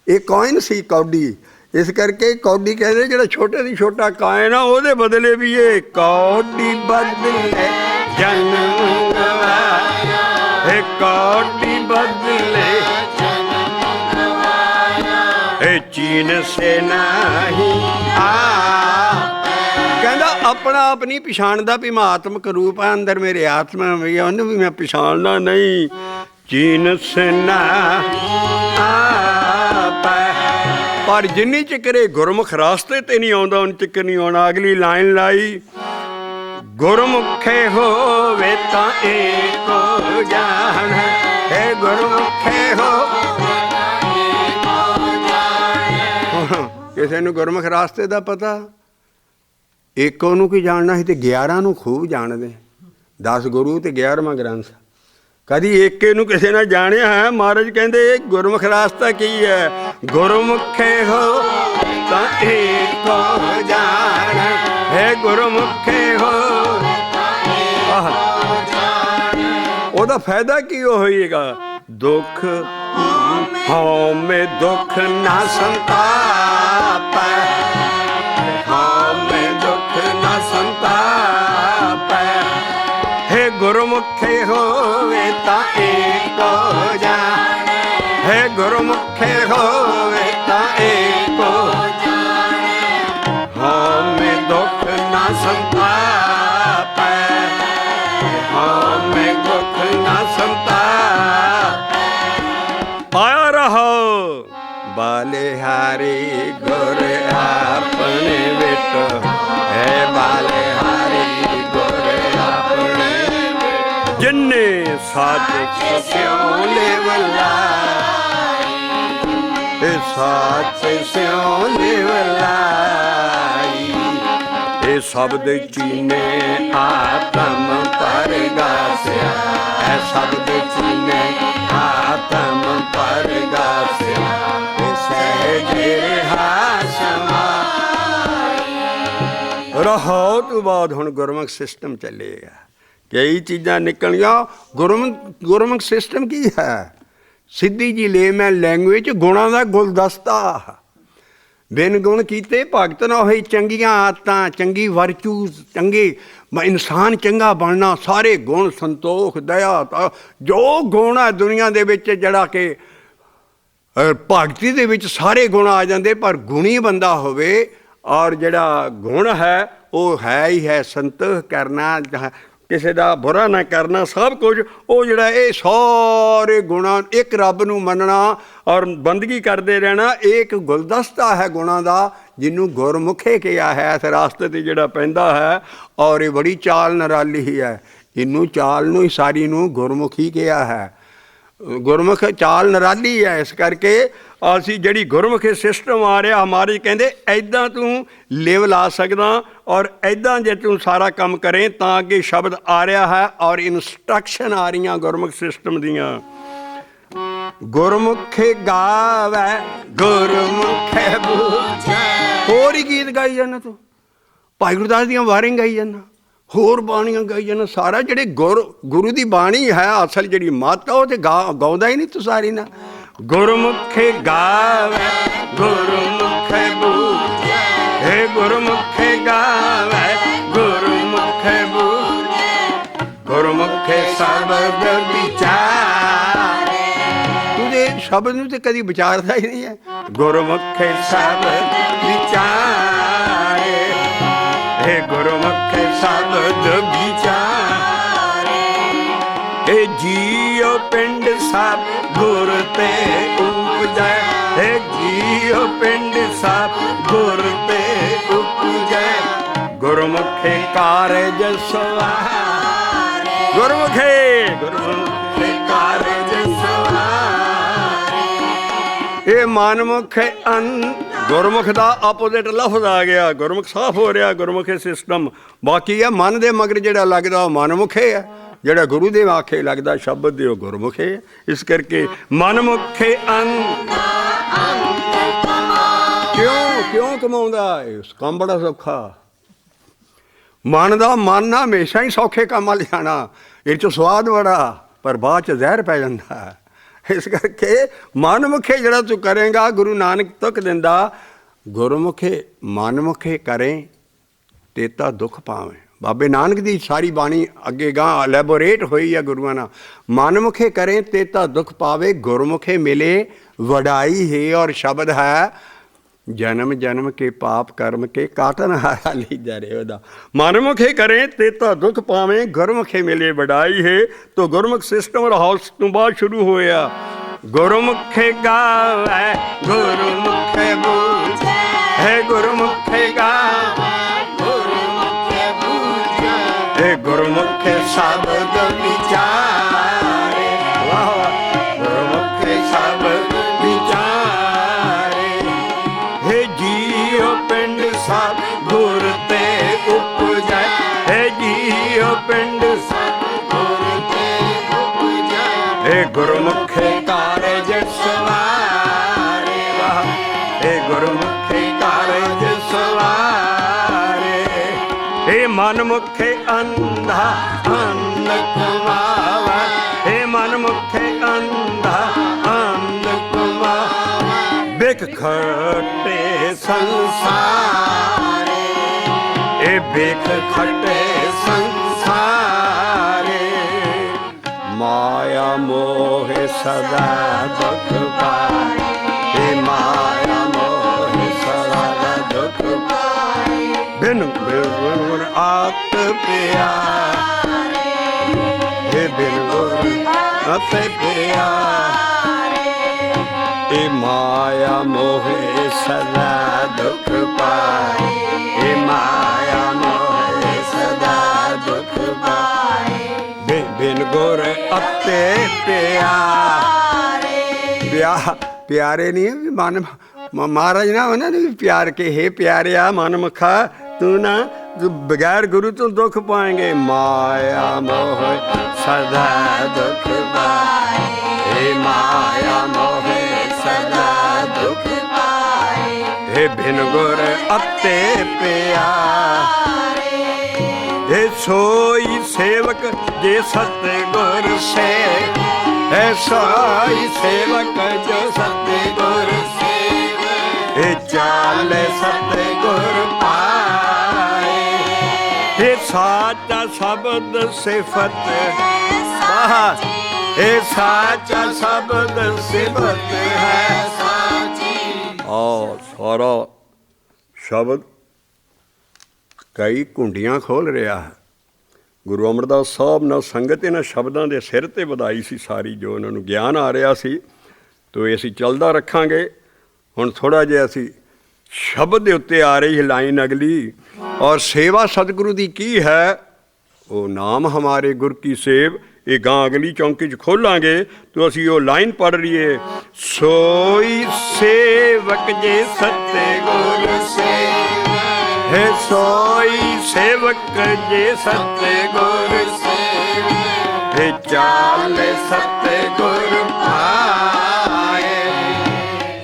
ਇਹ ਕੋਇਨ ਸੀ ਕੌਡੀ। ਇਸ ਕਰਕੇ ਕੌਡੀ ਕਹਿੰਦੇ ਜਿਹੜਾ ਛੋਟੇ ਦੀ ਛੋਟਾ ਕਾਇਨ ਆ, ਉਹਦੇ ਬਦਲੇ ਵੀ ਇਹ ਕੌਡੀ ਬਦਲੇ ਜਨਮ ਗਵਾਇਆ, ਇਹ ਕੌਡੀ ਬਦਲੇ ਜਨਮ ਗਵਾਇਆ, ਇਹ ਚੀਨ ਸੇ ਨਹੀਂ ਆਪੈ। ਕਹਿੰਦਾ ਆਪਣਾ ਆਪ ਨਹੀਂ ਪਛਾਣਦਾ ਵੀ ਮੈਂ ਆਤਮਕ ਰੂਪ ਆ, ਅੰਦਰ ਮੇਰੇ ਆਤਮਾ ਵੀ ਆ, ਉਹਨੂੰ ਵੀ ਮੈਂ ਪਛਾਣਦਾ ਨਹੀਂ। ਚੀਨ ਸੇ ਨਹੀਂ ਆਪੈ, ਪਰ ਜਿੰਨੀ ਚਿਕਰ ਇਹ ਗੁਰਮੁਖ ਰਾਸਤੇ ਤੇ ਨਹੀਂ ਆਉਂਦਾ, ਉਨ ਚਿਕਰ ਨਹੀਂ ਆਉਣਾ। ਅਗਲੀ ਲਾਈਨ ਲਾਈ, ਗੁਰਮੁਖੇ ਹੋਵੇ ਤਾਂ ਏਕੋ ਜਾਣ, ਹੈ ਗੁਰਮੁਖੇ ਹੋਵੇ ਤਾਂ ਏਕੋ ਜਾਣ। ਕਿਸੇ ਨੂੰ ਗੁਰਮੁਖ ਰਾਸਤੇ ਦਾ ਪਤਾ, ਏਕੋ ਨੂੰ ਕੀ ਜਾਣਨਾ ਸੀ, ਤੇ 11 ਨੂੰ ਖੂਬ ਜਾਣਦੇ। 10 ਗੁਰੂ ਤੇ 11ਵਾਂ ਗ੍ਰੰਥ। ਕਦੀ ਏਕੇ ਨੂੰ ਕਿਸੇ ਨੇ ਜਾਣਿਆ ਹੈ? ਮਹਾਰਾਜ ਕਹਿੰਦੇ ਗੁਰਮੁਖ ਰਾਸਤਾ ਕੀ ਹੈ, ਗੁਰਮੁਖੇ ਹੋ ਤਾਂ ਏਕੋ ਜਾਣ, ਹੈ ਗੁਰਮੁਖੇ ਹੋਵੇ ਆਹ ਉਹਦਾ ਫਾਇਦਾ ਕੀ ਹੋਏਗਾ? ਦੁੱਖ ਹਉਮੈ ਦੁੱਖ ਨਾ ਸੰਤਾਪੈ, ਹਉਮੈ ਦੁੱਖ ਨਾ ਸੰਤਾਪੈ। ਹੈ ਗੁਰਮੁਖੇ ਹੋਵੇ ਤਾਂ ਏਕੋ ਜਾਣੈ, ਹੈ ਗੁਰਮੁਖੇ ਹੋਵੇ ਤਾਂ ਏਕੋ ਜਾਣੈ। ਹਉਮੈ ਦੁੱਖ ਨਾ ਸੰਤਾਪੈ, ਹਉਮੈ ਦੁੱਖ ਨਾ ਸੰਤਾਪੈ। ਆਇਆ ਰਹੋ ਬਾਲਿਹਾਰੀ ਗੁਰ ਆਪਣੇ ਵਿਟ, ਹੈ ਬਾਲਿਹਾਰੀ ਗੁਰ ਆਪਣੇ ਵਿਟ। ਜਿਨੇ ਸਾਚ ਸਿਉ ਲੇਵਲਾਈ, ਇਹ ਸਾਚ ਸਿਉ ਲੇਵਲਾਈ। ਇਹ ਸ਼ਬਦ ਚੀਨੇ ਆਤਮ ਪਰਗਾਸਿਆ, ਇਹ ਸ਼ਬਦ ਚੀਨੇ ਆਤਮ ਪਰਗਾਸਿਆ। ਇਹ ਸਹਿਜ ਰਿਹਾ ਸਮਾਈ। ਰਹੋ ਤੋਂ ਬਾਅਦ ਹੁਣ ਗੁਰਮੁਖ ਸਿਸਟਮ ਚੱਲੇਗਾ। ਕਈ ਚੀਜ਼ਾਂ ਨਿਕਲੀਆਂ। ਗੁਰਮੁਖ ਸਿਸਟਮ ਕੀ ਹੈ? ਸਿੱਧੀ ਜੀ ਲੇਮੈਨ ਲੈਂਗੁਏਜ, ਗੁਣਾਂ ਦਾ ਗੁਲਦਸਤਾ। ਬਿਨ ਗੁਣ ਕੀਤੇ ਭਗਤ ਨਾ ਹੋਈ। ਚੰਗੀਆਂ ਆਦਤਾਂ, ਚੰਗੀ ਵਰਚੂ, ਚੰਗੇ ਇਨਸਾਨ ਚੰਗਾ ਬਣਨਾ, ਸਾਰੇ ਗੁਣ, ਸੰਤੋਖ, ਦਇਆ, ਜੋ ਗੁਣ ਹੈ ਦੁਨੀਆ ਦੇ ਵਿੱਚ, ਜਿਹੜਾ ਕਿ ਭਗਤੀ ਦੇ ਵਿੱਚ ਸਾਰੇ ਗੁਣ ਆ ਜਾਂਦੇ। ਪਰ ਗੁਣੀ ਬੰਦਾ ਹੋਵੇ, ਔਰ ਜਿਹੜਾ ਗੁਣ ਹੈ ਉਹ ਹੈ ਹੀ ਹੈ ਸੰਤੋਖ ਕਰਨਾ, ਕਿਸੇ ਦਾ ਬੁਰਾ ਨਾ ਕਰਨਾ, ਸਭ ਕੁਝ ਉਹ ਜਿਹੜਾ ਇਹ ਸਾਰੇ ਗੁਣਾਂ, ਇੱਕ ਰੱਬ ਨੂੰ ਮੰਨਣਾ ਔਰ ਬੰਦਗੀ ਕਰਦੇ ਰਹਿਣਾ, ਇੱਕ ਗੁਲਦਸਤਾ ਹੈ ਗੁਣਾਂ ਦਾ, ਜਿਹਨੂੰ ਗੁਰਮੁਖੇ ਕਿਹਾ ਹੈ। ਇਸ ਰਾਸਤੇ 'ਤੇ ਜਿਹੜਾ ਪੈਂਦਾ ਹੈ, ਔਰ ਇਹ ਬੜੀ ਚਾਲ ਨਿਰਾਲੀ ਹੀ ਹੈ। ਇਹਨੂੰ ਚਾਲ ਨੂੰ ਹੀ ਸਾਰੀ ਨੂੰ ਗੁਰਮੁਖੀ ਕਿਹਾ ਹੈ। ਗੁਰਮੁਖ ਚਾਲ ਨਿਰਾਲੀ ਹੈ। ਇਸ ਕਰਕੇ ਅਸੀਂ ਜਿਹੜੀ ਗੁਰਮੁਖੀ ਸਿਸਟਮ ਆ ਰਿਹਾ ਹਮਾਰੀ, ਕਹਿੰਦੇ ਐਦਾਂ ਤੂੰ ਲਿਵ ਲਾ ਸਕਦਾ, ਔਰ ਐਦਾਂ ਜੇ ਤੂੰ ਸਾਰਾ ਕੰਮ ਕਰੇ ਤਾਂ ਅੱਗੇ ਸ਼ਬਦ ਆ ਰਿਹਾ ਹੈ, ਔਰ ਇਨਸਟਰਕਸ਼ਨ ਆ ਰਹੀਆਂ ਗੁਰਮੁਖ ਸਿਸਟਮ ਦੀਆਂ। ਗੁਰਮੁਖੇ ਗਾਵੈ ਗੁਰਮੁਖੇ ਬੂਝੈ। ਹੋਰ ਹੀ ਗੀਤ ਗਾਈ ਜਾਂਦਾ ਤੂੰ, ਭਾਈ ਗੁਰਦਾਸ ਦੀਆਂ ਵਾਰੀਆਂ ਗਾਈ ਜਾਂਦਾ, ਹੋਰ ਬਾਣੀਆਂ ਗਾਈ ਜਾਂਦਾ। ਸਾਰਾ ਜਿਹੜੇ ਗੁਰੂ ਦੀ ਬਾਣੀ ਹੈ, ਅਸਲ ਜਿਹੜੀ ਮੱਤ, ਉਹ ਤੇ ਗਾਉਂਦਾ ਹੀ ਨਹੀਂ ਤੂੰ ਸਾਰੀ ਨਾ। ਗੁਰਮੁਖੇ ਗਾਵੈ ਗੁਰਮੁਖੇ ਬੂਝੈ, ਹੇ ਗੁਰਮੁਖੇ ਗਾਵੈ ਗੁਰਮੁਖੇ ਬੂਝੈ। ਗੁਰਮੁਖੇ ਸ਼ਬਦ ਵਿਚਾਰੇ। ਤੂੰ ਦੇ ਸ਼ਬਦ ਨੂੰ ਤੇ ਕਦੀ ਵਿਚਾਰਦਾ ਹੀ ਨਹੀਂ ਹੈ। ਗੁਰਮੁਖੇ ਸ਼ਬਦ ਵਿਚਾਰੇ, ਹੇ ਗੁਰਮੁਖੇ ਸ਼ਬਦ ਵਿਚਾਰੇ। ਇਹ ਜੀਉ ਪਿੰਡ ਸਭ ਗੁਰ ਤੇ ਉਪਜੈ, ਇਹ ਜੀਉ ਪਿੰਡ ਸਭ ਗੁਰ ਤੇ ਉਪਜੈ। ਗੁਰਮੁਖੇ ਕਾਰਜ ਸਵਾਰੇ, ਗੁਰਮੁਖੇ ਕਾਰਜ ਸਵਾਰੇ। ਇਹ ਮਨਮੁਖ ਗੁਰਮੁਖ ਦਾ ਆਪੋਜ਼ਿਟ ਲਫ਼ਜ਼ ਆ ਗਿਆ। ਗੁਰਮੁਖ ਸਾਫ਼ ਹੋ ਰਿਹਾ, ਗੁਰਮੁਖੀ ਸਿਸਟਮ। ਬਾਕੀ ਆ ਮਨ ਦੇ ਮਗਰ ਜਿਹੜਾ ਲੱਗਦਾ ਉਹ ਮਨਮੁਖੇ ਹੈ, ਜਿਹੜਾ ਗੁਰੂ ਦੇ ਆਖੇ ਲੱਗਦਾ ਸ਼ਬਦ ਦੇ ਉਹ ਗੁਰਮੁਖੇ ਹੈ। ਇਸ ਕਰਕੇ ਮਨਮੁਖੇ ਕਿਉਂ ਕਮਾਉਂਦਾ? ਇਸ ਕੰਮ ਬੜਾ ਸੌਖਾ। ਮਨ ਦਾ ਮਨ ਨਾ ਹਮੇਸ਼ਾ ਹੀ ਸੌਖੇ ਕੰਮ ਵੱਲ ਜਾਣਾ, ਇਹ 'ਚ ਸਵਾਦ ਬੜਾ, ਪਰ ਬਾਅਦ 'ਚ ਜ਼ਹਿਰ ਪੈ ਜਾਂਦਾ। ਇਸ ਕਰਕੇ ਮਨਮੁਖੇ ਜਿਹੜਾ ਤੂੰ ਕਰੇਗਾ, ਗੁਰੂ ਨਾਨਕ ਤੁਕ ਦਿੰਦਾ, ਗੁਰਮੁਖੇ ਮਨਮੁਖੇ ਕਰੇ ਤੇ ਤਾਂ ਦੁੱਖ ਪਾਵੇਂ। ਬਾਬੇ ਨਾਨਕ ਦੀ ਸਾਰੀ ਬਾਣੀ ਅੱਗੇ ਗਾਂ ਐਲੈਬੋਰੇਟ ਹੋਈ ਹੈ ਗੁਰੂਆਂ ਨਾਲ। ਮਨਮੁਖੇ ਕਰੇ ਤੇ ਤਾਂ ਦੁੱਖ ਪਾਵੇ, ਗੁਰਮੁਖੇ ਮਿਲੇ ਵਡਾਈ ਹੈ। ਔਰ ਸ਼ਬਦ ਹੈ ਜਨਮ ਜਨਮ ਕੇ ਪਾਪ ਕਰਮ ਕੇ ਕਾਟਨ ਹਾਰਾ ਲੀਜਾ ਰੇ। ਉਹਦਾ ਮਨਮੁਖੇ ਕਰੇ ਤੇ ਤਾਂ ਦੁੱਖ ਪਾਵੇਂ, ਗੁਰਮੁਖੇ ਮਿਲੇ ਵਡਾਈ ਹੈ। ਤੋ ਗੁਰਮੁਖ ਸਿਸਟਮ ਹਾਊਸ ਤੋਂ ਬਾਅਦ ਸ਼ੁਰੂ ਹੋਇਆ। ਗੁਰਮੁਖੇ ਗਾਵੈ ਗੁਰਮੁਖੇ ਬੂਝੈ, ਹੈ ਗੁਰਮੁਖੇ ਗਾਵੈ ਗੁਰਮੁਖੇ ਬੂਝੈ। ਹੈ ਗੁਰਮੁਖੇ ਸ਼ਬਦ ਵਿਚਾਰੇ, ਵਾਹ ਗੁਰਮੁਖੇ ਸ਼ਬਦ ਵਿਚਾਰੇ। ਹੈ ਜੀਉ ਪਿੰਡ ਸਭ ਗੁਰ ਤੇ ਉਪਜੈ, ਹੈ ਜੀਉ ਪਿੰਡ ਸਭ ਗੁਰ ਤੇ ਉਪਜੈ। ਹੈ ਗੁਰਮੁਖੇ ਕਾਰਜ ਸਵਾਰੇ, ਵਾਹ ਹੈ ਗੁਰਮੁਖੇ ਕਾਰਜ ਸਵਾਰੇ। ਮਨ ਮੁਖੇ ਅੰਧਾ ਅੰਨ ਕਮਾਵੇ, ਇਹ ਮਨ ਮੁਖੇ ਅੰਧਾ ਅੰਨ ਕਮਾਵੇ, ਬਿਖ ਖਟੇ ਸੰਸਾਰੇ, ਇਹ ਬਿਖ ਖਟੇ ਸੰਸਾਰੇ, ਮਾਇਆ ਮੋਹ ਸਦਾ ਦੁਖ ਪਾਏ, ਇਹ ਮਾਇਆ ਮੋਹ ਸਦਾ ਦੁਖ ਪਾਏ, ਬਿਨ ਗੁਰ ਆਤ ਪਿਆਰੇ, ਇਹ ਬਿਨ ਗੁਰ ਆਤ ਪਿਆਰੇ, ਇਹ ਮਾਇਆ ਮੋਹ ਸਦਾ ਦੁਖ ਪਾਏ, ਇਹ ਮਾਇਆ ਮੋਹ ਸਦਾ ਦੁਖ ਪਾਏ, ਬਿਨ ਗੁਰ ਅਤੇ ਪਿਆਰੇ, ਪਿਆਰੇ ਨਹੀਂ ਹੈ ਮਨ ਮਹਾਰਾਜ ਨਾ ਉਹਨਾਂ ਨੇ ਵੀ ਪਿਆਰ ਕੇ ਹੈ ਪਿਆਰਿਆ ਮਨ ਮਖਾ ਤੂੰ ਨਾ ਬਗੈਰ ਗੁਰੂ ਤੋਂ ਦੁੱਖ ਪਾਏਂਗੇ, ਮਾਇਆ ਮੋਹ ਸਦਾ ਦੁਖ ਪਾਏ, ਇਹ ਮਾਇਆ ਮੋਹ ਸਦਾ ਦੁਖ ਪਾਏ, ਇਹ ਬਿਨ ਗੁਰ ਅਤੇ ਪਿਆਰੇ, ਇਹ ਸੋਈ ਸੇਵਕ ਜੇ ਸਤਿਗੁਰ ਸੇ, ਇਹ ਸੋਈ ਸੇਵਕ ਜੋ ਸਤਿਗੁਰ ਸੇ, ਇਹ ਚਾਲੇ ਸਤਿਗੁਰ ਪਾਏ, ਇਹ ਸਾਚਾ ਸ਼ਬਦ ਸਿਫਤ ਬਾਹਰ, ਇਹ ਸਾਚਾ ਸ਼ਬਦ ਸਿਫਤ ਹੈ ਸਾਚੀ। ਸਾਰਾ ਸ਼ਬਦ ਕਈ ਕੁੰਡੀਆਂ ਖੋਲ ਰਿਹਾ ਹੈ। ਗੁਰੂ ਅਮਰਦਾਸ ਸਾਹਿਬ ਨਾਲ ਸੰਗਤ ਇਹਨਾਂ ਸ਼ਬਦਾਂ ਦੇ ਸਿਰ ਤੇ ਵਧਾਈ ਸੀ ਸਾਰੀ, ਜੋ ਉਹਨਾਂ ਨੂੰ ਗਿਆਨ ਆ ਰਿਹਾ ਸੀ। ਤੋ ਇਹ ਅਸੀਂ ਚੱਲਦਾ ਰੱਖਾਂਗੇ। ਹੁਣ ਥੋੜ੍ਹਾ ਜਿਹਾ ਅਸੀਂ ਸ਼ਬਦ ਦੇ ਉੱਤੇ ਆ ਰਹੀ ਲਾਈਨ ਅਗਲੀ, ਔਰ ਸੇਵਾ ਸਤਿਗੁਰੂ ਦੀ ਕੀ ਹੈ, ਉਹ ਨਾਮ ਹਮਾਰੇ ਗੁਰ ਕੀ ਸੇਵ, ਇਹ ਗਾਂ ਅਗਲੀ ਚੌਂਕੀ 'ਚ ਖੋਲਾਂਗੇ। ਤੋ ਅਸੀਂ ਉਹ ਲਾਈਨ ਪੜ੍ਹ ਰਹੀਏ, ਸੋਈ ਸੇਵਕ ਜੇ ਸਤਿਗੁਰ ਸੇਵ, ਹੈ ਸੋਈ ਸੇਵਕ ਜੇ ਸਤਿਗੁਰ ਸੇਵ, ਹੈ ਚਾਲੇ ਸਤਿਗੁਰ ਪਾਏ,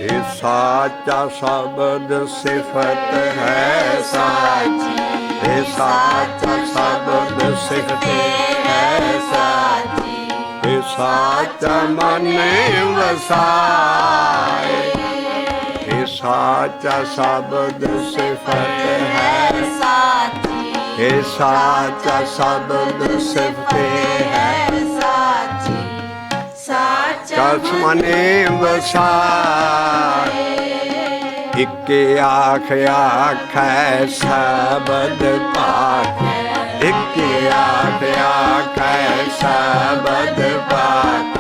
ਇਹ ਸਾਚਾ ਸ਼ਬਦ ਸਿਫਤ ਹੈ ਸਾਚੀ, ਇਹ ਸਾਚਾ ਸ਼ਬਦ ਸਿਫਤ ਹੈ ਸਾਚੀ, ਇਹ ਸਾਚਾ ਮਨ ਵਸਾਏ, ਇਹ ਸਾਚਾ ਸ਼ਬਦ ਸਿਫਤ ਹੈ ਸਾਚੀ, ਇਹ ਸਾਚਾ ਸ਼ਬਦ ਸਿਫਤ ਹੈ ਸਾਚੀ, ਸਾਚਾ ਮਨ ਵਸਾਏ, ਇੱਕੇ ਆਖ ਆਖੈ ਸ਼ਬਦ ਪਾਠ, ਇੱਕੇ ਆਖ ਆਖੈ ਸ਼ਬਦ ਪਾਠ,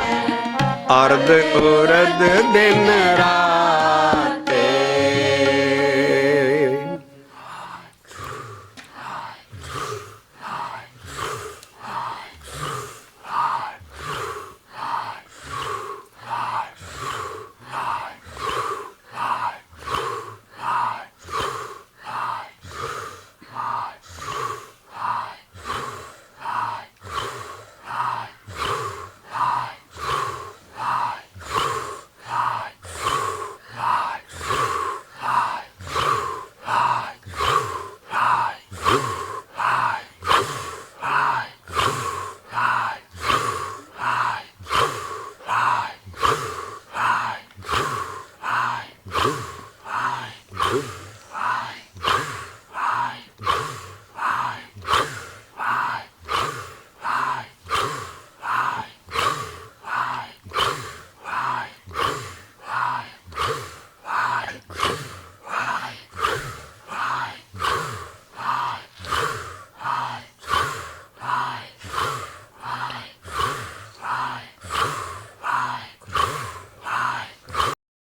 ਅਰਧ ਉਰਧ ਦਿਨ ਰਾਤ,